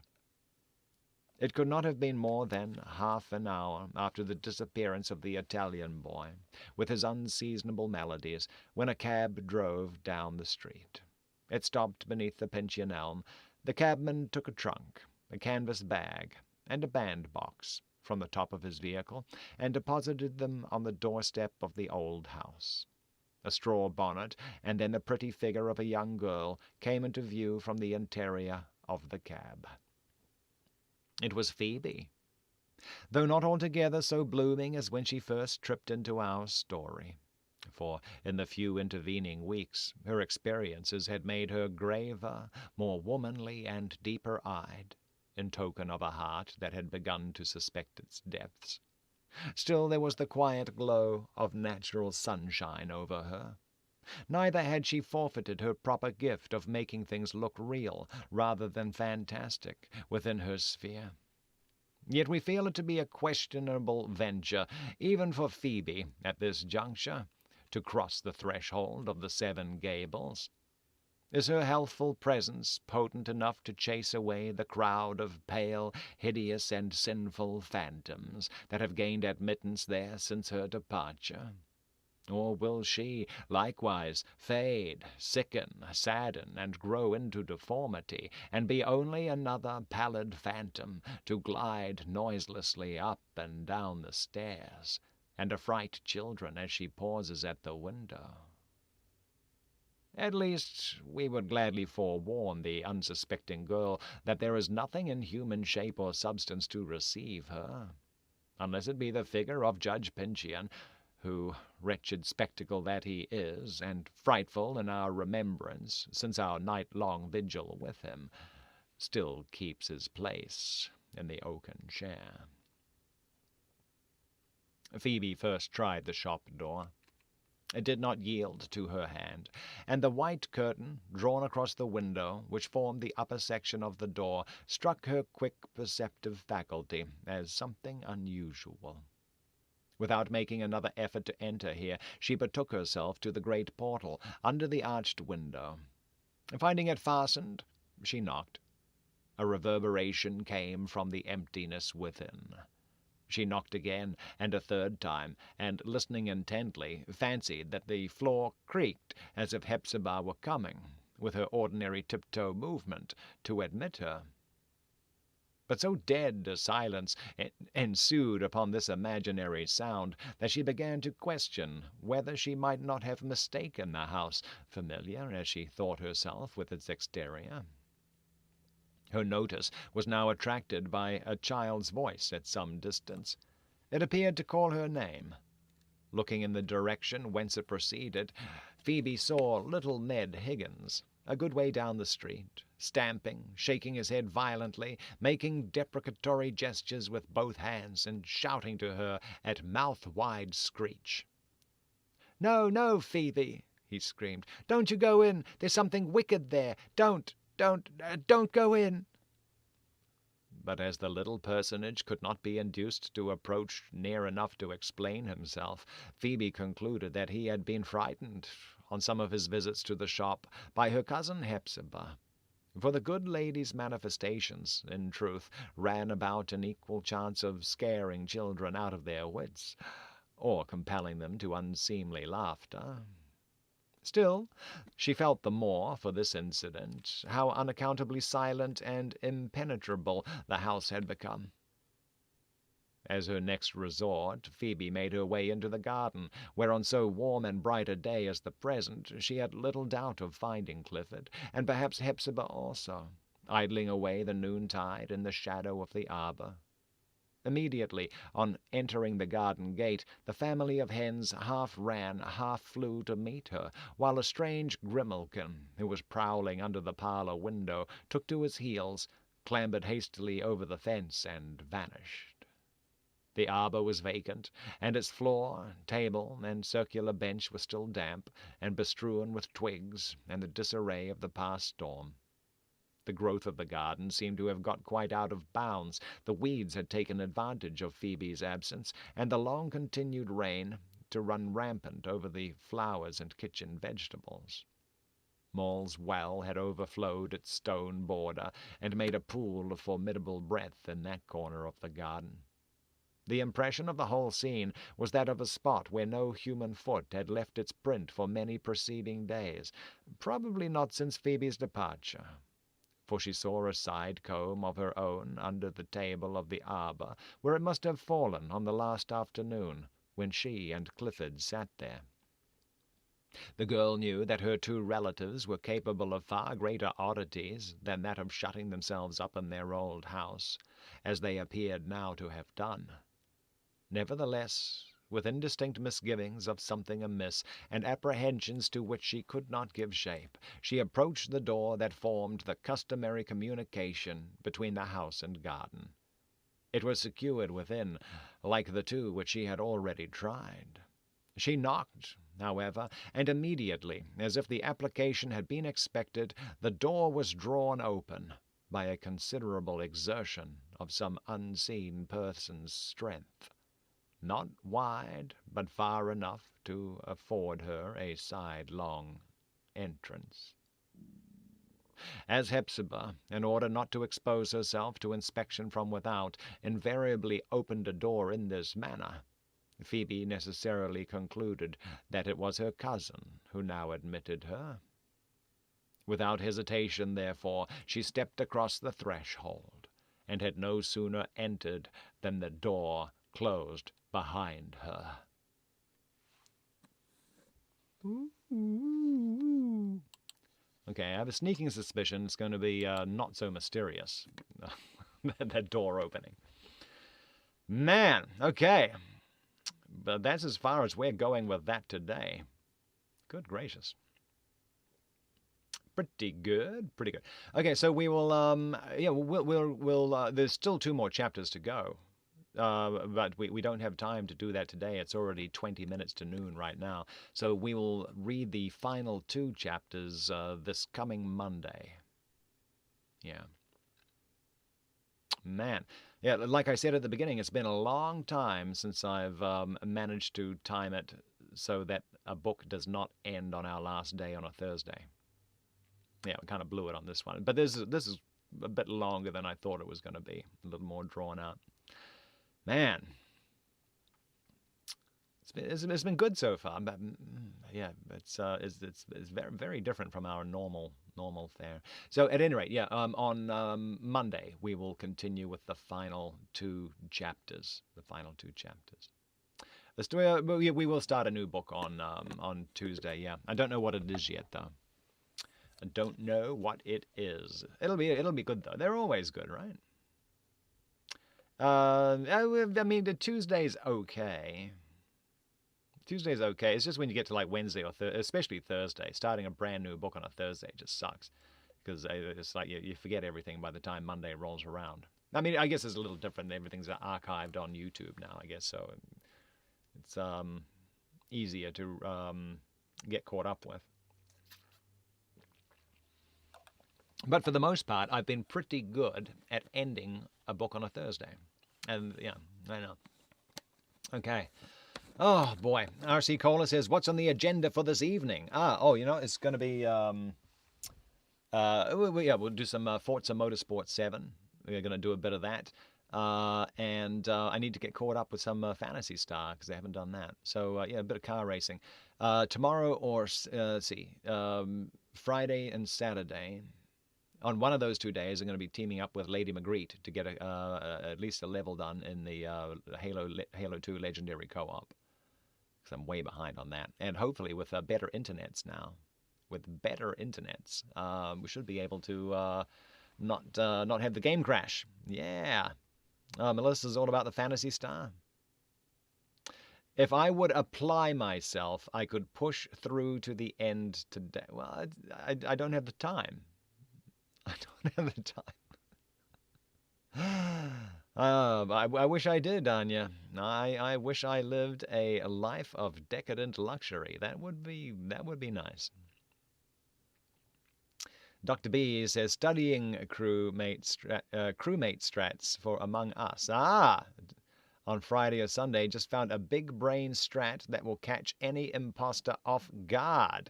It could not have been more than half an hour after the disappearance of the Italian boy, with his unseasonable melodies, when a cab drove down the street. It stopped beneath the Pincheon elm. The cabman took a trunk, a canvas bag, and a bandbox from the top of his vehicle, and deposited them on the doorstep of the old house. A straw bonnet, and then the pretty figure of a young girl, came into view from the interior of the cab. It was Phoebe, though not altogether so blooming as when she first tripped into our story, for in the few intervening weeks her experiences had made her graver, more womanly, and deeper-eyed, in token of a heart that had begun to suspect its depths. Still there was the quiet glow of natural sunshine over her. Neither had she forfeited her proper gift of making things look real rather than fantastic within her sphere. Yet we feel it to be a questionable venture, even for Phoebe at this juncture, to cross the threshold of the Seven Gables. Is her healthful presence potent enough to chase away the crowd of pale, hideous, and sinful phantoms that have gained admittance there since her departure? Or will she, likewise, fade, sicken, sadden, and grow into deformity, and be only another pallid phantom to glide noiselessly up and down the stairs, and affright children as she pauses at the window? At least, we would gladly forewarn the unsuspecting girl that there is nothing in human shape or substance to receive her, unless it be the figure of Judge Pincheon, who, wretched spectacle that he is, and frightful in our remembrance since our night-long vigil with him, still keeps his place in the oaken chair. Phoebe first tried the shop door. It did not yield to her hand, and the white curtain, drawn across the window, which formed the upper section of the door, struck her quick perceptive faculty as something unusual. Without making another effort to enter here, she betook herself to the great portal under the arched window. Finding it fastened, she knocked. A reverberation came from the emptiness within. She knocked again, and a third time, and, listening intently, fancied that the floor creaked as if Hepzibah were coming, with her ordinary tiptoe movement, to admit her. But so dead a silence ensued upon this imaginary sound that she began to question whether she might not have mistaken the house, familiar as she thought herself with its exterior. Her notice was now attracted by a child's voice at some distance. It appeared to call her name. Looking in the direction whence it proceeded, Phoebe saw little Ned Higgins, a good way down the street, stamping, shaking his head violently, making deprecatory gestures with both hands, and shouting to her at mouth-wide screech. "No, no, Phoebe," he screamed. "Don't you go in. There's something wicked there. Don't go in." But as the little personage could not be induced to approach near enough to explain himself, Phoebe concluded that he had been frightened, on some of his visits to the shop, by her cousin Hepzibah. For the good lady's manifestations, in truth, ran about an equal chance of scaring children out of their wits, or compelling them to unseemly laughter. Still, she felt the more for this incident how unaccountably silent and impenetrable the house had become. As her next resort, Phoebe made her way into the garden, where on so warm and bright a day as the present she had little doubt of finding Clifford, and perhaps Hepzibah also, idling away the noontide in the shadow of the arbour. Immediately on entering the garden gate, the family of hens half ran, half flew to meet her, while a strange grimalkin, who was prowling under the parlour window, took to his heels, clambered hastily over the fence, and vanished. The arbour was vacant, and its floor, table, and circular bench were still damp, and bestrewn with twigs and the disarray of the past storm. The growth of the garden seemed to have got quite out of bounds. The weeds had taken advantage of Phoebe's absence, and the long-continued rain, to run rampant over the flowers and kitchen vegetables. Moll's well had overflowed its stone border, and made a pool of formidable breadth in that corner of the garden. The impression of the whole scene was that of a spot where no human foot had left its print for many preceding days, probably not since Phoebe's departure, for she saw a side comb of her own under the table of the arbour, where it must have fallen on the last afternoon, when she and Clifford sat there. The girl knew that her two relatives were capable of far greater oddities than that of shutting themselves up in their old house, as they appeared now to have done. Nevertheless, with indistinct misgivings of something amiss, and apprehensions to which she could not give shape, she approached the door that formed the customary communication between the house and garden. It was secured within, like the two which she had already tried. She knocked, however, and immediately, as if the application had been expected, the door was drawn open by a considerable exertion of some unseen person's strength. Not wide, but far enough to afford her a sidelong entrance. As Hepzibah, in order not to expose herself to inspection from without, invariably opened a door in this manner, Phoebe necessarily concluded that it was her cousin who now admitted her. Without hesitation, therefore, she stepped across the threshold, and had no sooner entered than the door closed behind her. Okay, I have a sneaking suspicion it's going to be not so mysterious, that door opening. Man, okay. But that's as far as we're going with that today. Good gracious. Pretty good, pretty good. Okay, so we will, we'll there's still 2 more chapters to go. But we don't have time to do that today. It's already 20 minutes to noon right now. So we will read the final 2 chapters this coming Monday. Yeah. Man. Yeah, like I said at the beginning, it's been a long time since I've managed to time it so that a book does not end on our last day on a Thursday. Yeah, we kind of blew it on this one. But this is a bit longer than I thought it was going to be. A little more drawn out. Man, it's been good so far. But, yeah, it's very very different from our normal fare. So at any rate, yeah, on Monday we will continue with the final two chapters. The final two chapters. The story, we will start a new book on Tuesday. Yeah, I don't know what it is yet though. I don't know what it is. It'll be good though. They're always good, right? I mean, the Tuesday's okay. Tuesday's okay. It's just when you get to like Wednesday or especially Thursday, starting a brand new book on a Thursday just sucks because it's like you forget everything by the time Monday rolls around. I mean, I guess it's a little different. Everything's archived on YouTube now, I guess, so it's easier to get caught up with. But for the most part, I've been pretty good at ending a book on a Thursday. And yeah, I know. Okay. Oh boy. R.C. Kohler says, "What's on the agenda for this evening?" It's going to be we'll do some Forza Motorsport 7. We're going to do a bit of that. And I need to get caught up with some Phantasy Star because I haven't done that. So yeah, a bit of car racing. Tomorrow or Friday and Saturday. On one of those 2 days, I'm going to be teaming up with Lady Magritte to get at least a level done in the Halo 2 Legendary Co-op. Because I'm way behind on that. And hopefully with better internets now. With better internets, we should be able to not have the game crash. Yeah. Melissa's all about the Phantasy Star. If I would apply myself, I could push through to the end today. Well, I don't have the time. I don't have the time. I wish I did, Anya. I wish I lived a life of decadent luxury. That would be nice. Dr. B says, studying crewmate strats for Among Us. On Friday or Sunday, just found a big brain strat that will catch any imposter off guard.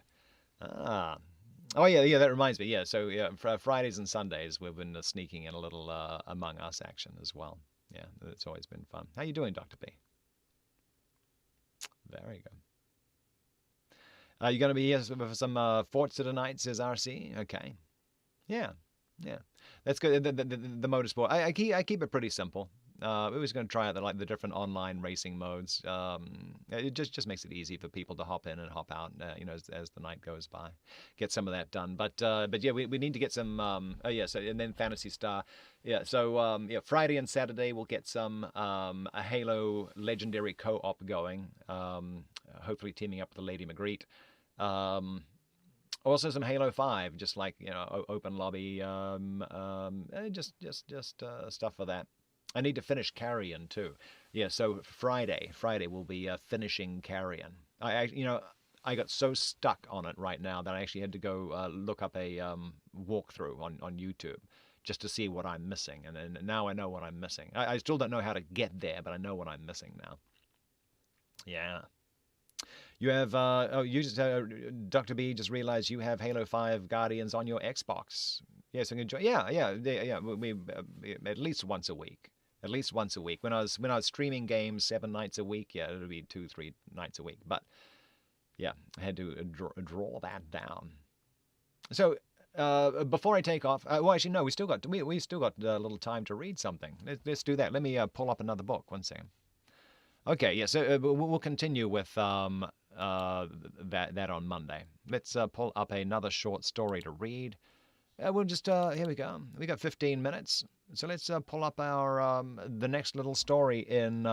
Oh yeah, that reminds me. Yeah, so yeah, Fridays and Sundays we've been sneaking in a little Among Us action as well. Yeah, it's always been fun. How you doing, Dr. B? Very good. You going to be here for some Forza tonight, says RC? Okay. Yeah. That's good. The motorsport. I keep it pretty simple. We were going to try out the different online racing modes. It just makes it easy for people to hop in and hop out, as the night goes by. Get some of that done. But yeah, we need to get some. So and then Phantasy Star. Yeah. So Friday and Saturday we'll get some a Halo Legendary Co-op going. Hopefully teaming up with the Lady Magritte. Also some Halo 5, just like open lobby. Just stuff for that. I need to finish Carrion too. Yeah, so Friday we'll be finishing Carrion. I got so stuck on it right now that I actually had to go look up a walkthrough on YouTube just to see what I'm missing, and now I know what I'm missing. I still don't know how to get there, but I know what I'm missing now. Yeah. You have Dr. B just realized you have Halo 5 Guardians on your Xbox. Yes, I can enjoy. Yeah. We at least once a week. At least once a week. When I was streaming games 7 nights a week, yeah, it'll be 2-3 nights a week. But yeah, I had to draw that down. So before I take off, actually no, we still got a little time to read something. Let's do that. Let me pull up another book. 1 second. Okay, yeah. So we'll continue with that on Monday. Let's pull up another short story to read. We'll just here we go. We got 15 minutes. So let's pull up our the next little story in.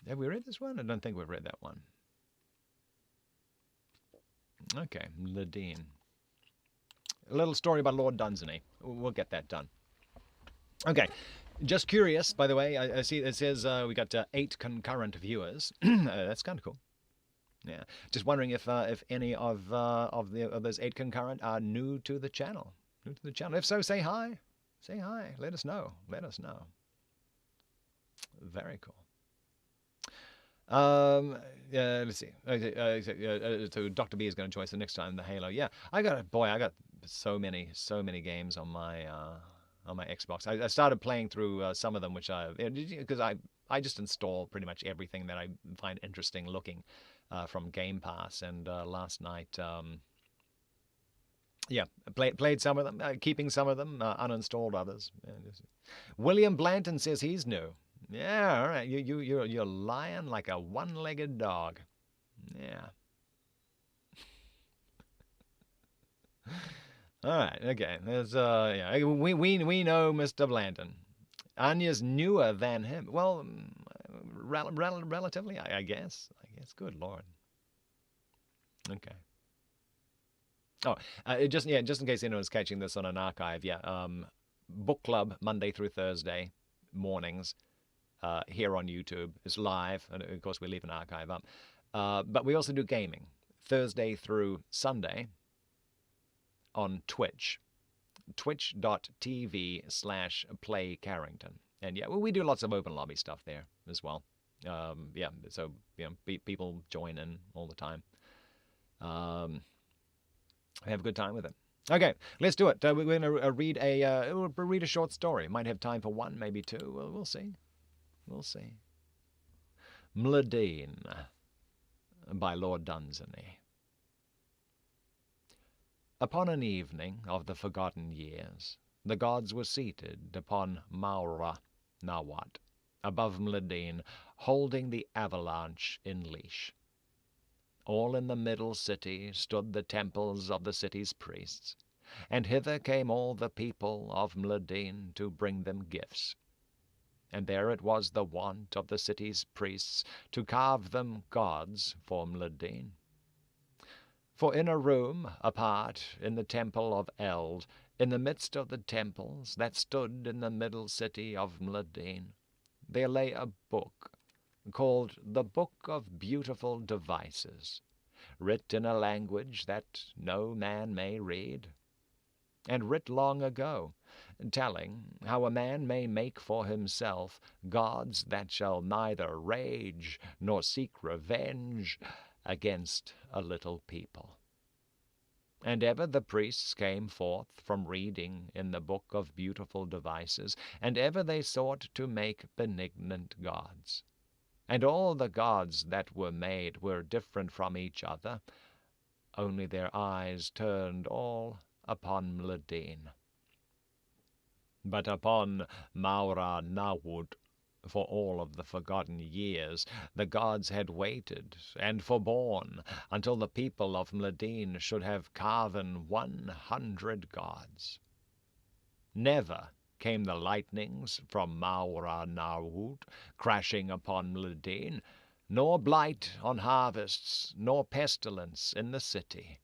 Have we read this one? I don't think we've read that one. Okay, Mlideen. A little story about Lord Dunsany. We'll get that done. Okay. Just curious, by the way, I see it says we got 8 concurrent viewers. That's kind of cool. Yeah. Just wondering if any of those 8 concurrent are new to the channel. If so, say hi. Say hi. Let us know. Very cool. let's see. So Dr. B is going to join us the next time. The Halo. Yeah, I got so many games on my Xbox. I started playing through some of them, which because I just install pretty much everything that I find interesting looking from Game Pass. And last night, yeah, played some of them, keeping some of them, uninstalled others. William Blanton says he's new. Yeah, all right. You're lying like a one-legged dog. Yeah. All right. Okay. There's yeah. We know Mr. Blanton. Anya's newer than him. Well, relatively, I guess. Good Lord. Okay. Oh, just in case anyone's catching this on an archive, yeah. Book club Monday through Thursday mornings here on YouTube. It's live, and of course we leave an archive up. But we also do gaming Thursday through Sunday on Twitch, twitch.tv/playcarrington. And yeah, we do lots of open lobby stuff there as well. Yeah, so people join in all the time. Have a good time with it. Okay, let's do it. We're going to read a short story. Might have time for one, maybe two. We'll see. We'll see. Mlideen by Lord Dunsany. Upon an evening of the forgotten years, the gods were seated upon Maura Nawat, above Mlideen, holding the avalanche in leash. All in the middle city stood the temples of the city's priests, and hither came all the people of Mlideen to bring them gifts. And there it was the wont of the city's priests to carve them gods for Mlideen. For in a room apart in the temple of Eld, in the midst of the temples that stood in the middle city of Mlideen, there lay a book called the Book of Beautiful Devices, writ in a language that no man may read, and writ long ago, telling how a man may make for himself gods that shall neither rage nor seek revenge against a little people. And ever the priests came forth from reading in the Book of Beautiful Devices, and ever they sought to make benignant gods. And all the gods that were made were different from each other, only their eyes turned all upon Mlideen. But upon Maura Nawut, for all of the forgotten years, the gods had waited and forborne until the people of Mlideen should have carven 100 gods. Never came the lightnings from Maura Nawut crashing upon Mlideen, nor blight on harvests, nor pestilence in the city.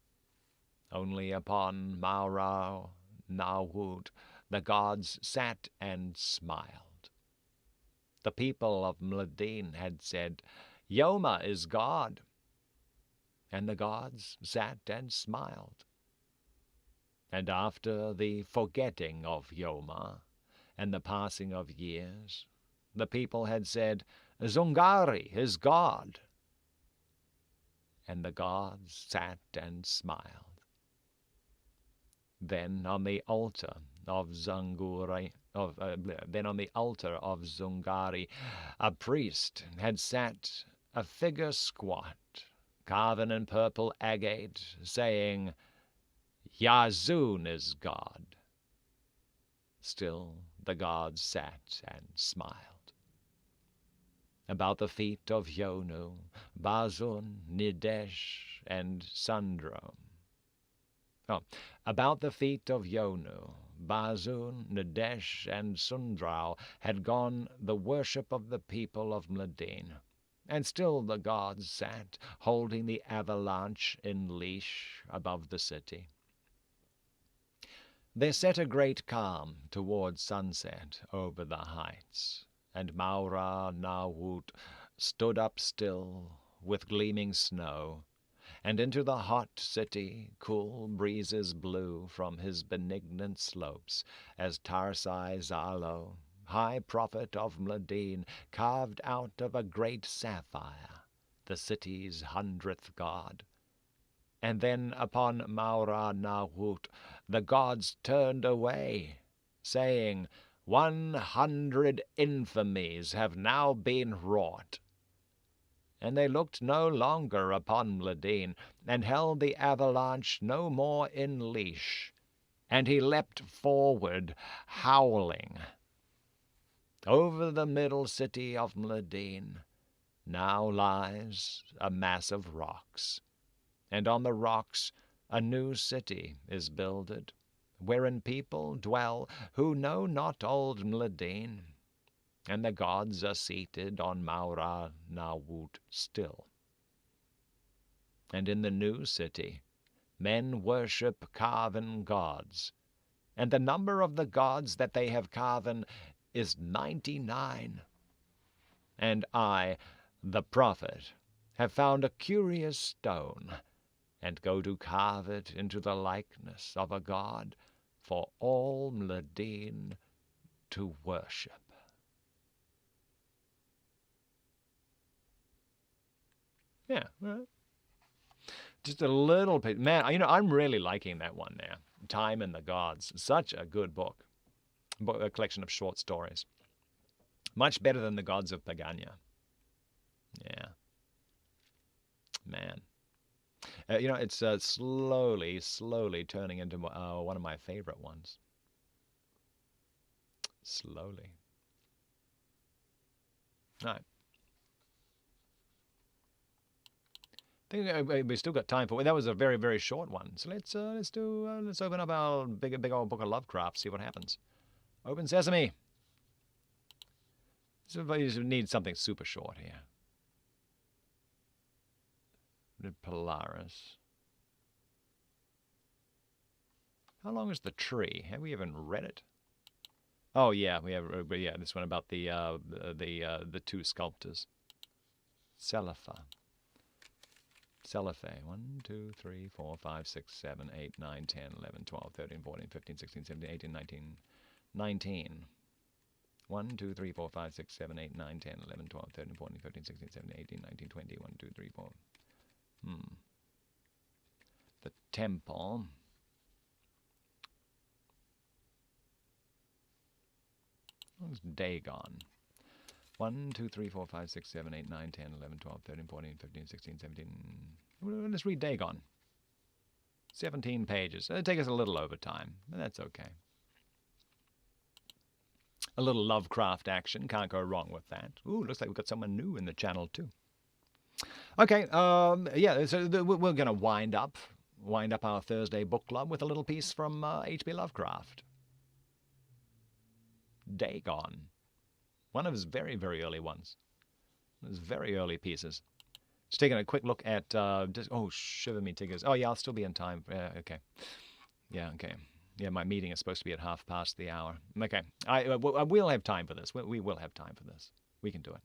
Only upon Maura Nawut the gods sat and smiled. The people of Mlideen had said, Yoma is God, and the gods sat and smiled. And after the forgetting of Yoma and the passing of years, the people had said, Zungari is God, and the gods sat and smiled. Then on the altar of Zungari, a priest had sat a figure squat, carven in purple agate, saying, Yazun is God. Still the gods sat and smiled. About the feet of Yonu, Bazun, Nidesh, and Sundrom. About the feet of Yonu, Bazun, Nadesh, and Sundrau had gone the worship of the people of Mlideen, and still the gods sat, holding the avalanche in leash above the city. There set a great calm towards sunset over the heights, and Maura Nawut stood up still with gleaming snow, and into the hot city cool breezes blew from his benignant slopes, as Tarsai Zalo, high prophet of Mlideen, carved out of a great sapphire the city's 100th god. And then upon Maura Nawut the gods turned away, saying, 100 infamies have now been wrought. And they looked no longer upon Mlideen, and held the avalanche no more in leash. And he leapt forward, howling. Over the middle city of Mlideen now lies a mass of rocks, and on the rocks a new city is builded, wherein people dwell who know not old Mlideen, and the gods are seated on Maura Nawut still. And in the new city men worship carven gods, and the number of the gods that they have carven is 99. And I, the prophet, have found a curious stone, and go to carve it into the likeness of a god for all Mlideen to worship. Yeah, well, just a little bit. Man, I'm really liking that one there. Time and the Gods. Such a good book. A collection of short stories. Much better than The Gods of Pagania. Yeah. Man. It's slowly turning into one of my favorite ones. Slowly. All right. I think we still got time for it. That was a very, very short one. So let's open up our big old book of Lovecraft. See what happens. Open sesame. So we just need something super short here. The Polaris. How long is the tree? Have we even read it? Oh yeah, we have. Yeah, this one about the two sculptors. Celipha. 1, 2, 3, 4, 5, 6, 7, 8, 9, 10, 11, 12, 13, 14, 15, 16, 17, 18, 19, 19. 1, 2, 3, 4, 5, 6, 7, 8, 9, 10, 11, 12, 13, 14, 15, 16, 17, 18, 19, 20. 1, 2, 3, 4. The temple. What's Dagon? 1, 2, 3, 4, 5, 6, 7, 8, 9, 10, 11, 12, 13, 14, 15, 16, 17. Let's read Dagon. 17 pages. It'll take us a little over time, but that's okay. A little Lovecraft action. Can't go wrong with that. Ooh, looks like we've got someone new in the channel too. Okay, yeah, so we're going to wind up our Thursday book club with a little piece from H.P. Lovecraft. Dagon. One of his very, very early ones. His very early pieces. Just taking a quick look at, shiver me tiggers. Oh, yeah, I'll still be in time. Okay. Yeah, okay. Yeah, my meeting is supposed to be at 1/2 the hour. Okay. We'll have time for this. We will have time for this. We can do it.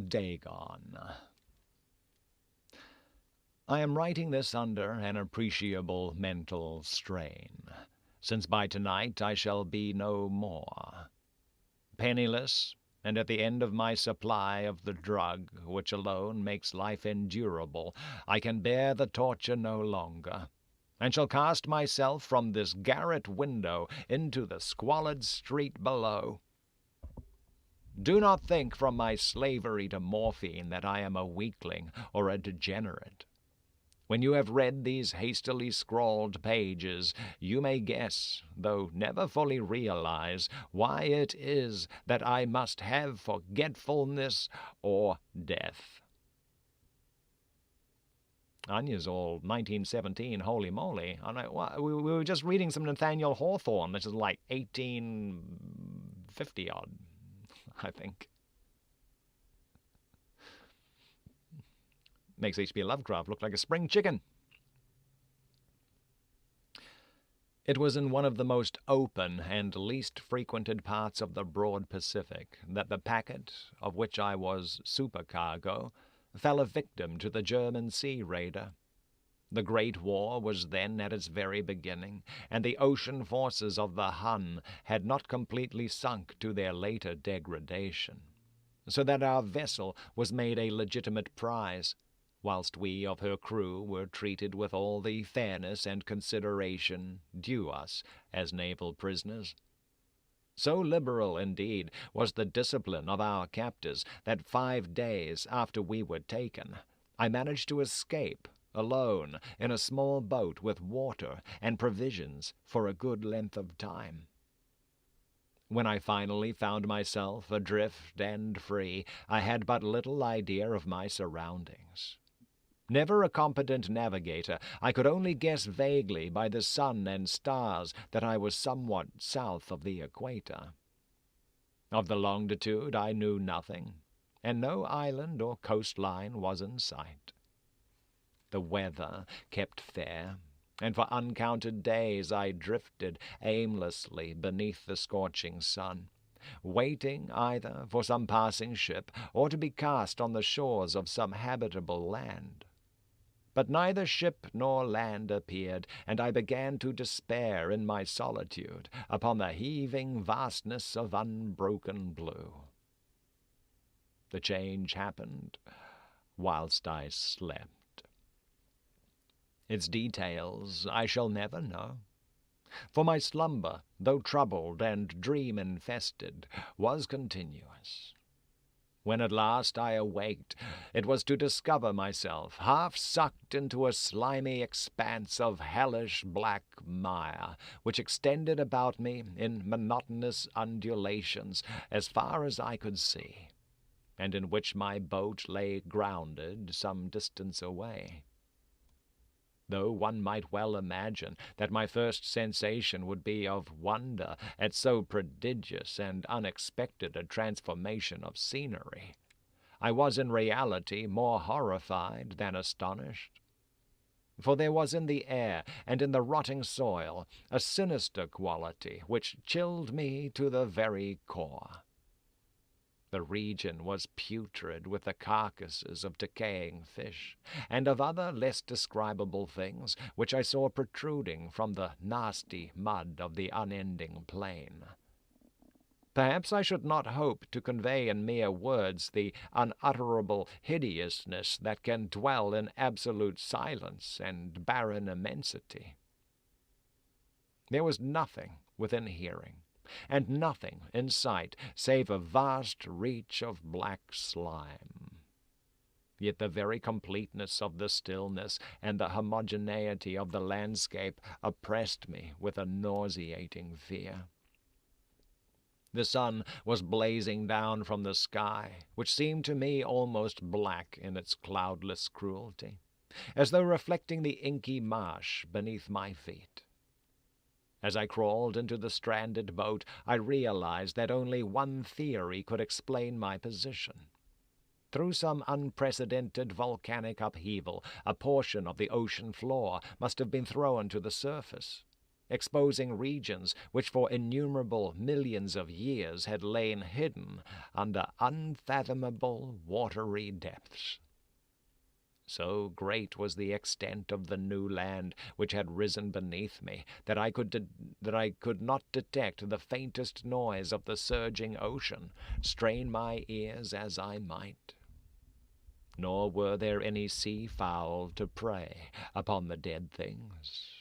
Dagon. I am writing this under an appreciable mental strain, since by tonight I shall be no more. Penniless, and at the end of my supply of the drug which alone makes life endurable, I can bear the torture no longer, and shall cast myself from this garret window into the squalid street below. Do not think from my slavery to morphine that I am a weakling or a degenerate. When you have read these hastily scrawled pages, you may guess, though never fully realize, why it is that I must have forgetfulness or death. Anya's all 1917, holy moly. We were just reading some Nathaniel Hawthorne. This is like 1850 odd, I think. Makes H.P. Lovecraft look like a spring chicken. It was in one of the most open and least frequented parts of the broad Pacific that the packet, of which I was supercargo, fell a victim to the German sea raider. The Great War was then at its very beginning, and the ocean forces of the Hun had not completely sunk to their later degradation, so that our vessel was made a legitimate prize, whilst we of her crew were treated with all the fairness and consideration due us as naval prisoners. So liberal, indeed, was the discipline of our captors that 5 days after we were taken, I managed to escape alone in a small boat with water and provisions for a good length of time. When I finally found myself adrift and free, I had but little idea of my surroundings. Never a competent navigator, I could only guess vaguely by the sun and stars that I was somewhat south of the equator. Of the longitude I knew nothing, and no island or coastline was in sight. The weather kept fair, and for uncounted days I drifted aimlessly beneath the scorching sun, waiting either for some passing ship or to be cast on the shores of some habitable land. But neither ship nor land appeared, and I began to despair in my solitude upon the heaving vastness of unbroken blue. The change happened whilst I slept. Its details I shall never know, for my slumber, though troubled and dream-infested, was continuous. When at last I awaked, it was to discover myself half sucked into a slimy expanse of hellish black mire, which extended about me in monotonous undulations as far as I could see, and in which my boat lay grounded some distance away. Though one might well imagine that my first sensation would be of wonder at so prodigious and unexpected a transformation of scenery, I was in reality more horrified than astonished. For there was in the air and in the rotting soil a sinister quality which chilled me to the very core. The region was putrid with the carcasses of decaying fish, and of other less describable things which I saw protruding from the nasty mud of the unending plain. Perhaps I should not hope to convey in mere words the unutterable hideousness that can dwell in absolute silence and barren immensity. There was nothing within hearing, and nothing in sight save a vast reach of black slime. Yet the very completeness of the stillness and the homogeneity of the landscape oppressed me with a nauseating fear. The sun was blazing down from the sky, which seemed to me almost black in its cloudless cruelty, as though reflecting the inky marsh beneath my feet. As I crawled into the stranded boat, I realized that only one theory could explain my position. Through some unprecedented volcanic upheaval, a portion of the ocean floor must have been thrown to the surface, exposing regions which for innumerable millions of years had lain hidden under unfathomable watery depths. So great was the extent of the new land which had risen beneath me that I could not detect the faintest noise of the surging ocean, strain my ears as I might. Nor were there any sea fowl to prey upon the dead things.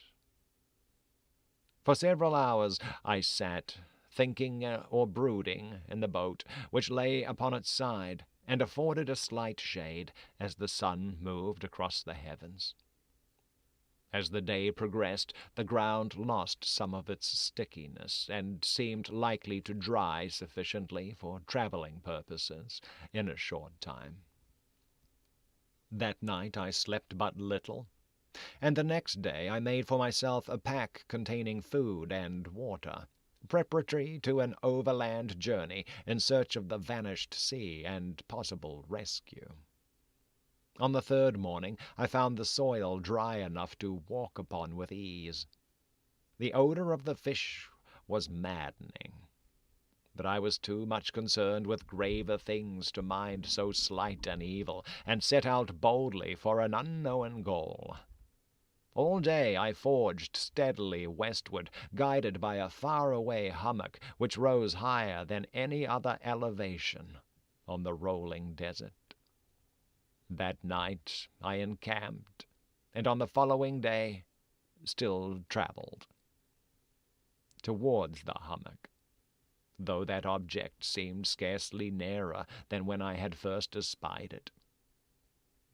For several hours I sat, thinking or brooding in the boat, which lay upon its side, and afforded a slight shade as the sun moved across the heavens. As the day progressed, the ground lost some of its stickiness, and seemed likely to dry sufficiently for traveling purposes in a short time. That night I slept but little, and the next day I made for myself a pack containing food and water, preparatory to an overland journey in search of the vanished sea and possible rescue. On the third morning I found the soil dry enough to walk upon with ease. The odor of the fish was maddening, but I was too much concerned with graver things to mind so slight an evil, and set out boldly for an unknown goal. All day I forged steadily westward, guided by a far-away hummock which rose higher than any other elevation on the rolling desert. That night I encamped, and on the following day still travelled towards the hummock, though that object seemed scarcely nearer than when I had first espied it.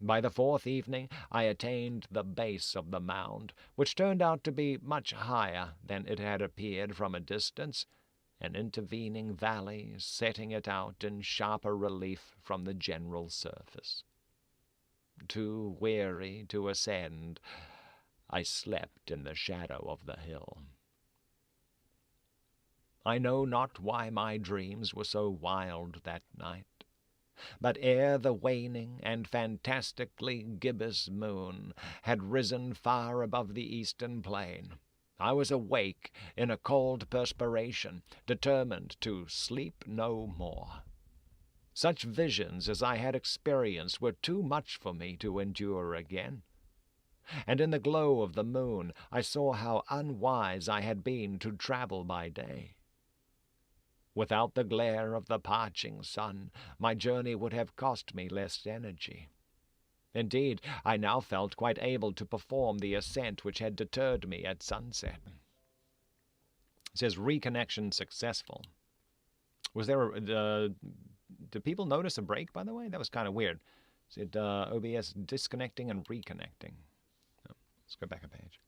By the fourth evening I attained the base of the mound, which turned out to be much higher than it had appeared from a distance, an intervening valley setting it out in sharper relief from the general surface. Too weary to ascend, I slept in the shadow of the hill. I know not why my dreams were so wild that night, but ere the waning and fantastically gibbous moon had risen far above the eastern plain, I was awake in a cold perspiration, determined to sleep no more. Such visions as I had experienced were too much for me to endure again, and in the glow of the moon I saw how unwise I had been to travel by day. Without the glare of the parching sun, my journey would have cost me less energy. Indeed, I now felt quite able to perform the ascent which had deterred me at sunset. It says reconnection successful. Was there did people notice a break, by the way? That was kind of weird. It said OBS disconnecting and reconnecting. Oh, let's go back a page.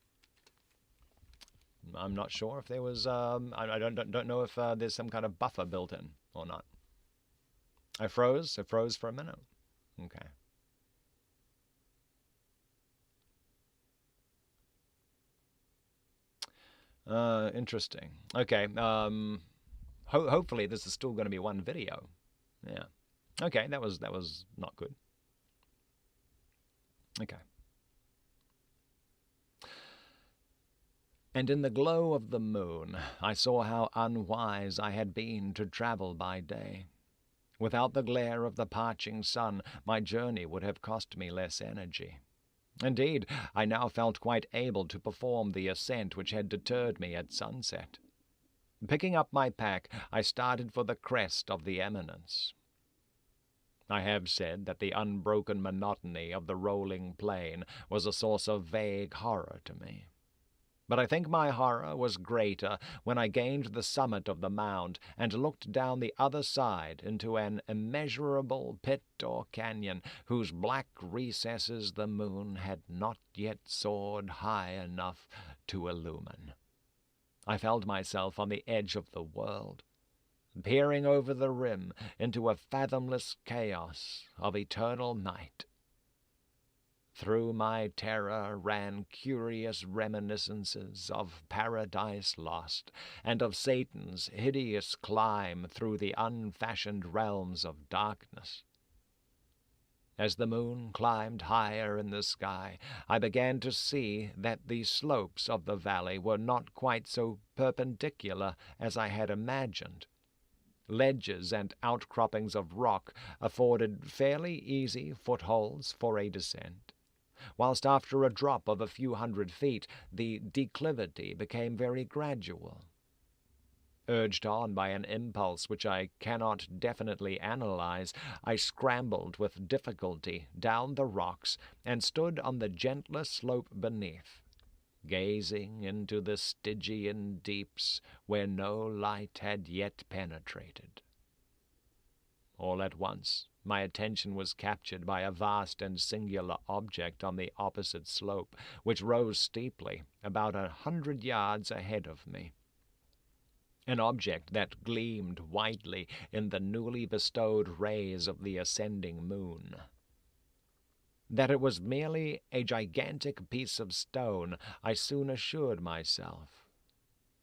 I'm not sure if there was, I don't know if there's some kind of buffer built in or not. I froze for a minute. Okay. Interesting. Okay, hopefully this is still going to be one video. Yeah. Okay, that was not good. Okay. And in the glow of the moon, I saw how unwise I had been to travel by day. Without the glare of the parching sun, my journey would have cost me less energy. Indeed, I now felt quite able to perform the ascent which had deterred me at sunset. Picking up my pack, I started for the crest of the eminence. I have said that the unbroken monotony of the rolling plain was a source of vague horror to me. But I think my horror was greater when I gained the summit of the mound and looked down the other side into an immeasurable pit or canyon whose black recesses the moon had not yet soared high enough to illumine. I felt myself on the edge of the world, peering over the rim into a fathomless chaos of eternal night. Through my terror ran curious reminiscences of Paradise Lost and of Satan's hideous climb through the unfashioned realms of darkness. As the moon climbed higher in the sky, I began to see that the slopes of the valley were not quite so perpendicular as I had imagined. Ledges and outcroppings of rock afforded fairly easy footholds for a descent, whilst after a drop of a few hundred feet the declivity became very gradual. Urged on by an impulse which I cannot definitely analyze, I scrambled with difficulty down the rocks and stood on the gentler slope beneath, gazing into the Stygian deeps where no light had yet penetrated. All at once my attention was captured by a vast and singular object on the opposite slope, which rose steeply about 100 yards ahead of me. An object that gleamed whitely in the newly bestowed rays of the ascending moon. That it was merely a gigantic piece of stone, I soon assured myself.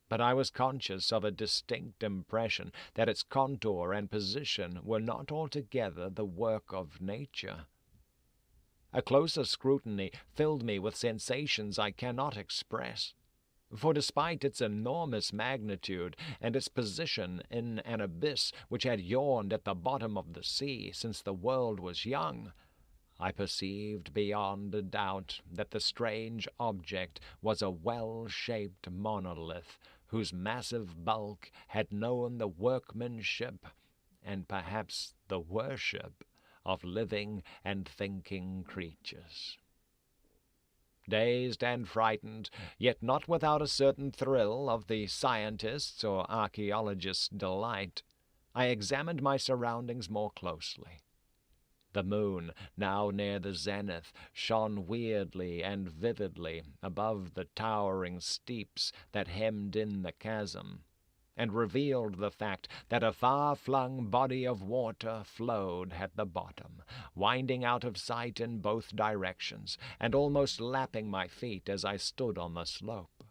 But I was conscious of a distinct impression that its contour and position were not altogether the work of nature. A closer scrutiny filled me with sensations I cannot express. For despite its enormous magnitude and its position in an abyss which had yawned at the bottom of the sea since the world was young, I perceived beyond a doubt that the strange object was a well-shaped monolith whose massive bulk had known the workmanship and perhaps the worship of living and thinking creatures. Dazed and frightened, yet not without a certain thrill of the scientist's or archaeologist's delight, I examined my surroundings more closely. The moon, now near the zenith, shone weirdly and vividly above the towering steeps that hemmed in the chasm, and revealed the fact that a far-flung body of water flowed at the bottom, winding out of sight in both directions, and almost lapping my feet as I stood on the slope.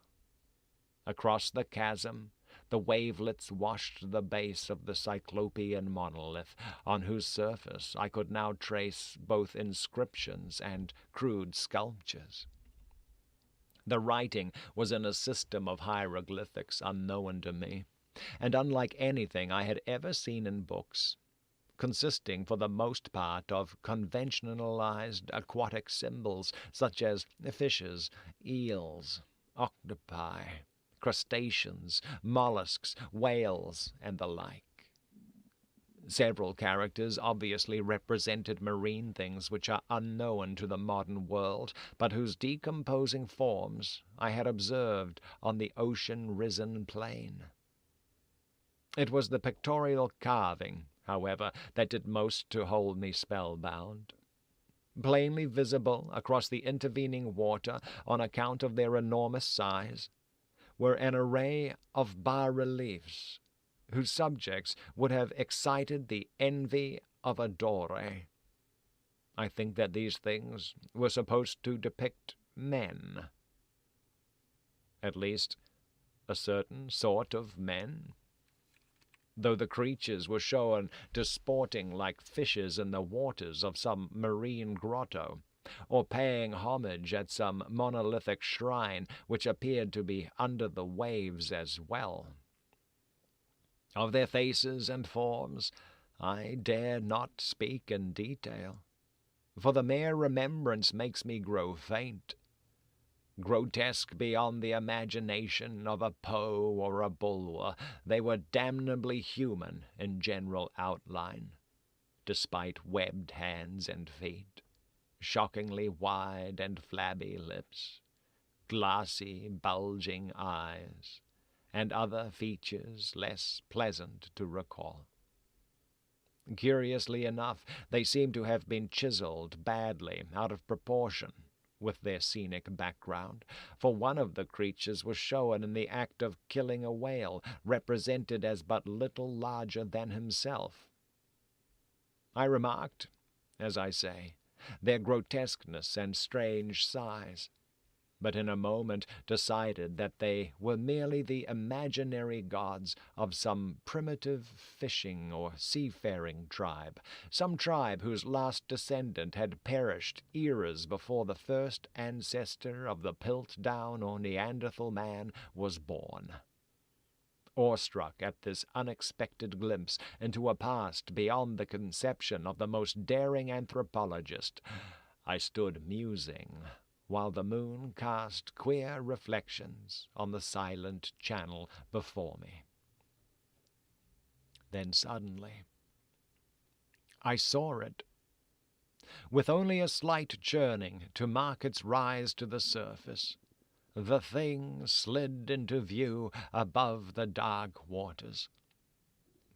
Across the chasm, the wavelets washed the base of the cyclopean monolith, on whose surface I could now trace both inscriptions and crude sculptures. The writing was in a system of hieroglyphics unknown to me, and unlike anything I had ever seen in books, consisting for the most part of conventionalized aquatic symbols such as fishes, eels, octopi, crustaceans, mollusks, whales, and the like. Several characters obviously represented marine things which are unknown to the modern world, but whose decomposing forms I had observed on the ocean-risen plain. It was the pictorial carving, however, that did most to hold me spellbound. Plainly visible across the intervening water on account of their enormous size were an array of bas-reliefs, whose subjects would have excited the envy of a Dore. I think that these things were supposed to depict men. At least, a certain sort of men. Though the creatures were shown disporting like fishes in the waters of some marine grotto, or paying homage at some monolithic shrine which appeared to be under the waves as well. Of their faces and forms I dare not speak in detail, for the mere remembrance makes me grow faint. Grotesque beyond the imagination of a Poe or a Bulwer, they were damnably human in general outline, despite webbed hands and feet, shockingly wide and flabby lips, glassy, bulging eyes, and other features less pleasant to recall. Curiously enough, they seem to have been chiseled badly out of proportion with their scenic background, for one of the creatures was shown in the act of killing a whale, represented as but little larger than himself. I remarked, as I say, their grotesqueness and strange size, but in a moment decided that they were merely the imaginary gods of some primitive fishing or seafaring tribe, some tribe whose last descendant had perished eras before the first ancestor of the Piltdown or Neanderthal man was born. Awestruck at this unexpected glimpse into a past beyond the conception of the most daring anthropologist, I stood musing, while the moon cast queer reflections on the silent channel before me. Then suddenly I saw it, with only a slight churning to mark its rise to the surface. The thing slid into view above the dark waters.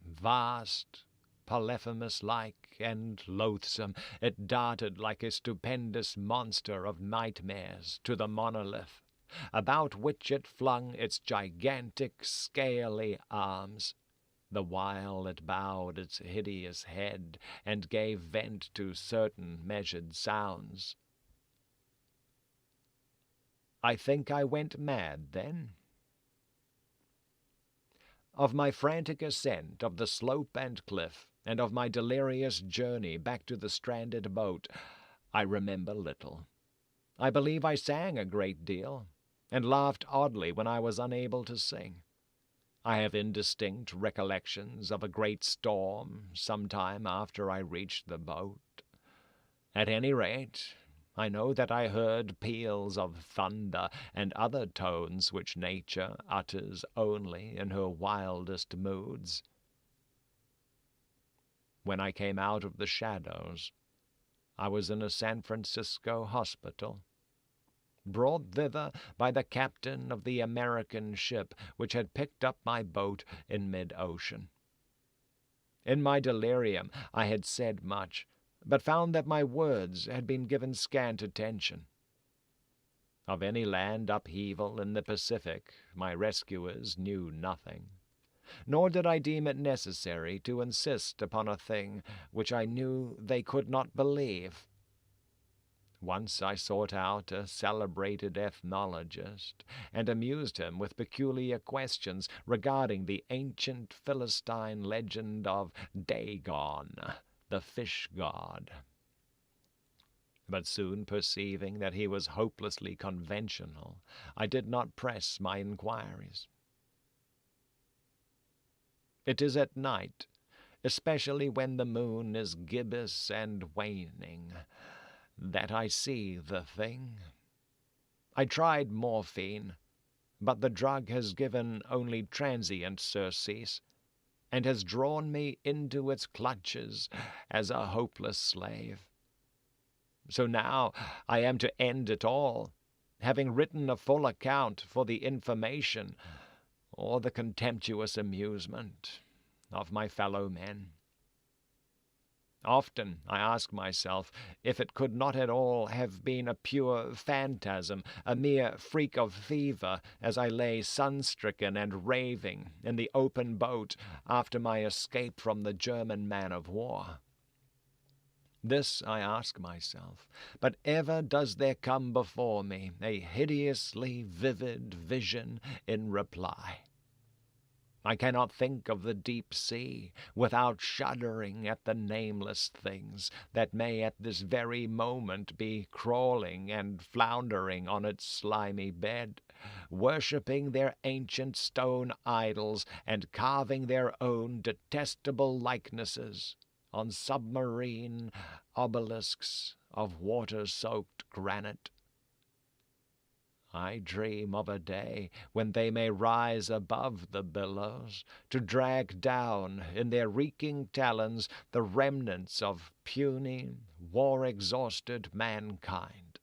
Vast, Polyphemus-like and loathsome, it darted like a stupendous monster of nightmares to the monolith, about which it flung its gigantic, scaly arms, the while it bowed its hideous head and gave vent to certain measured sounds. I think I went mad then. Of my frantic ascent of the slope and cliff, and of my delirious journey back to the stranded boat, I remember little. I believe I sang a great deal, and laughed oddly when I was unable to sing. I have indistinct recollections of a great storm some time after I reached the boat. At any rate, I know that I heard peals of thunder and other tones which nature utters only in her wildest moods. When I came out of the shadows, I was in a San Francisco hospital, brought thither by the captain of the American ship which had picked up my boat in mid-ocean. In my delirium I had said much, but found that my words had been given scant attention. Of any land upheaval in the Pacific my rescuers knew nothing, nor did I deem it necessary to insist upon a thing which I knew they could not believe. Once I sought out a celebrated ethnologist, and amused him with peculiar questions regarding the ancient Philistine legend of Dagon, the fish god. But soon perceiving that he was hopelessly conventional, I did not press my inquiries. It is at night, especially when the moon is gibbous and waning, that I see the thing. I tried morphine, but the drug has given only transient surcease, and has drawn me into its clutches as a hopeless slave. So now I am to end it all, having written a full account for the information or the contemptuous amusement of my fellow men. Often I ask myself if it could not at all have been a pure phantasm, a mere freak of fever, as I lay sun-stricken and raving in the open boat after my escape from the German man-of-war. This I ask myself, but ever does there come before me a hideously vivid vision in reply. I cannot think of the deep sea without shuddering at the nameless things that may at this very moment be crawling and floundering on its slimy bed, worshipping their ancient stone idols and carving their own detestable likenesses on submarine obelisks of water-soaked granite. I dream of a day when they may rise above the billows, to drag down in their reeking talons the remnants of puny, war-exhausted mankind.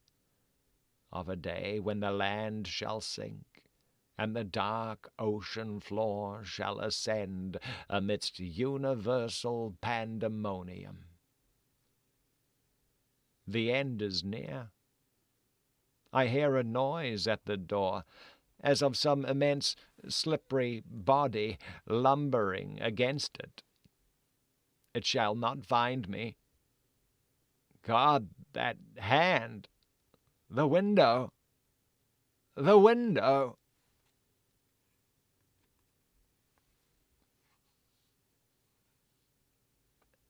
Of a day when the land shall sink, and the dark ocean floor shall ascend amidst universal pandemonium. The end is near. I hear a noise at the door, as of some immense slippery body lumbering against it. It shall not find me. God, that hand! The window! The window!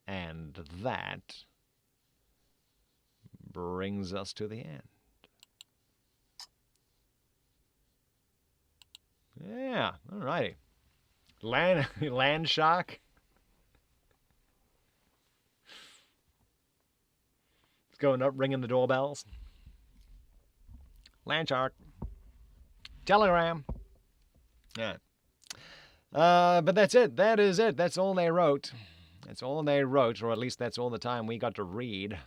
And that brings us to the end. Yeah, all righty. Land shock. It's going up, ringing the doorbells. Land shark. Telegram. Yeah. But that's it. That is it. That's all they wrote. That's all they wrote, or at least that's all the time we got to read.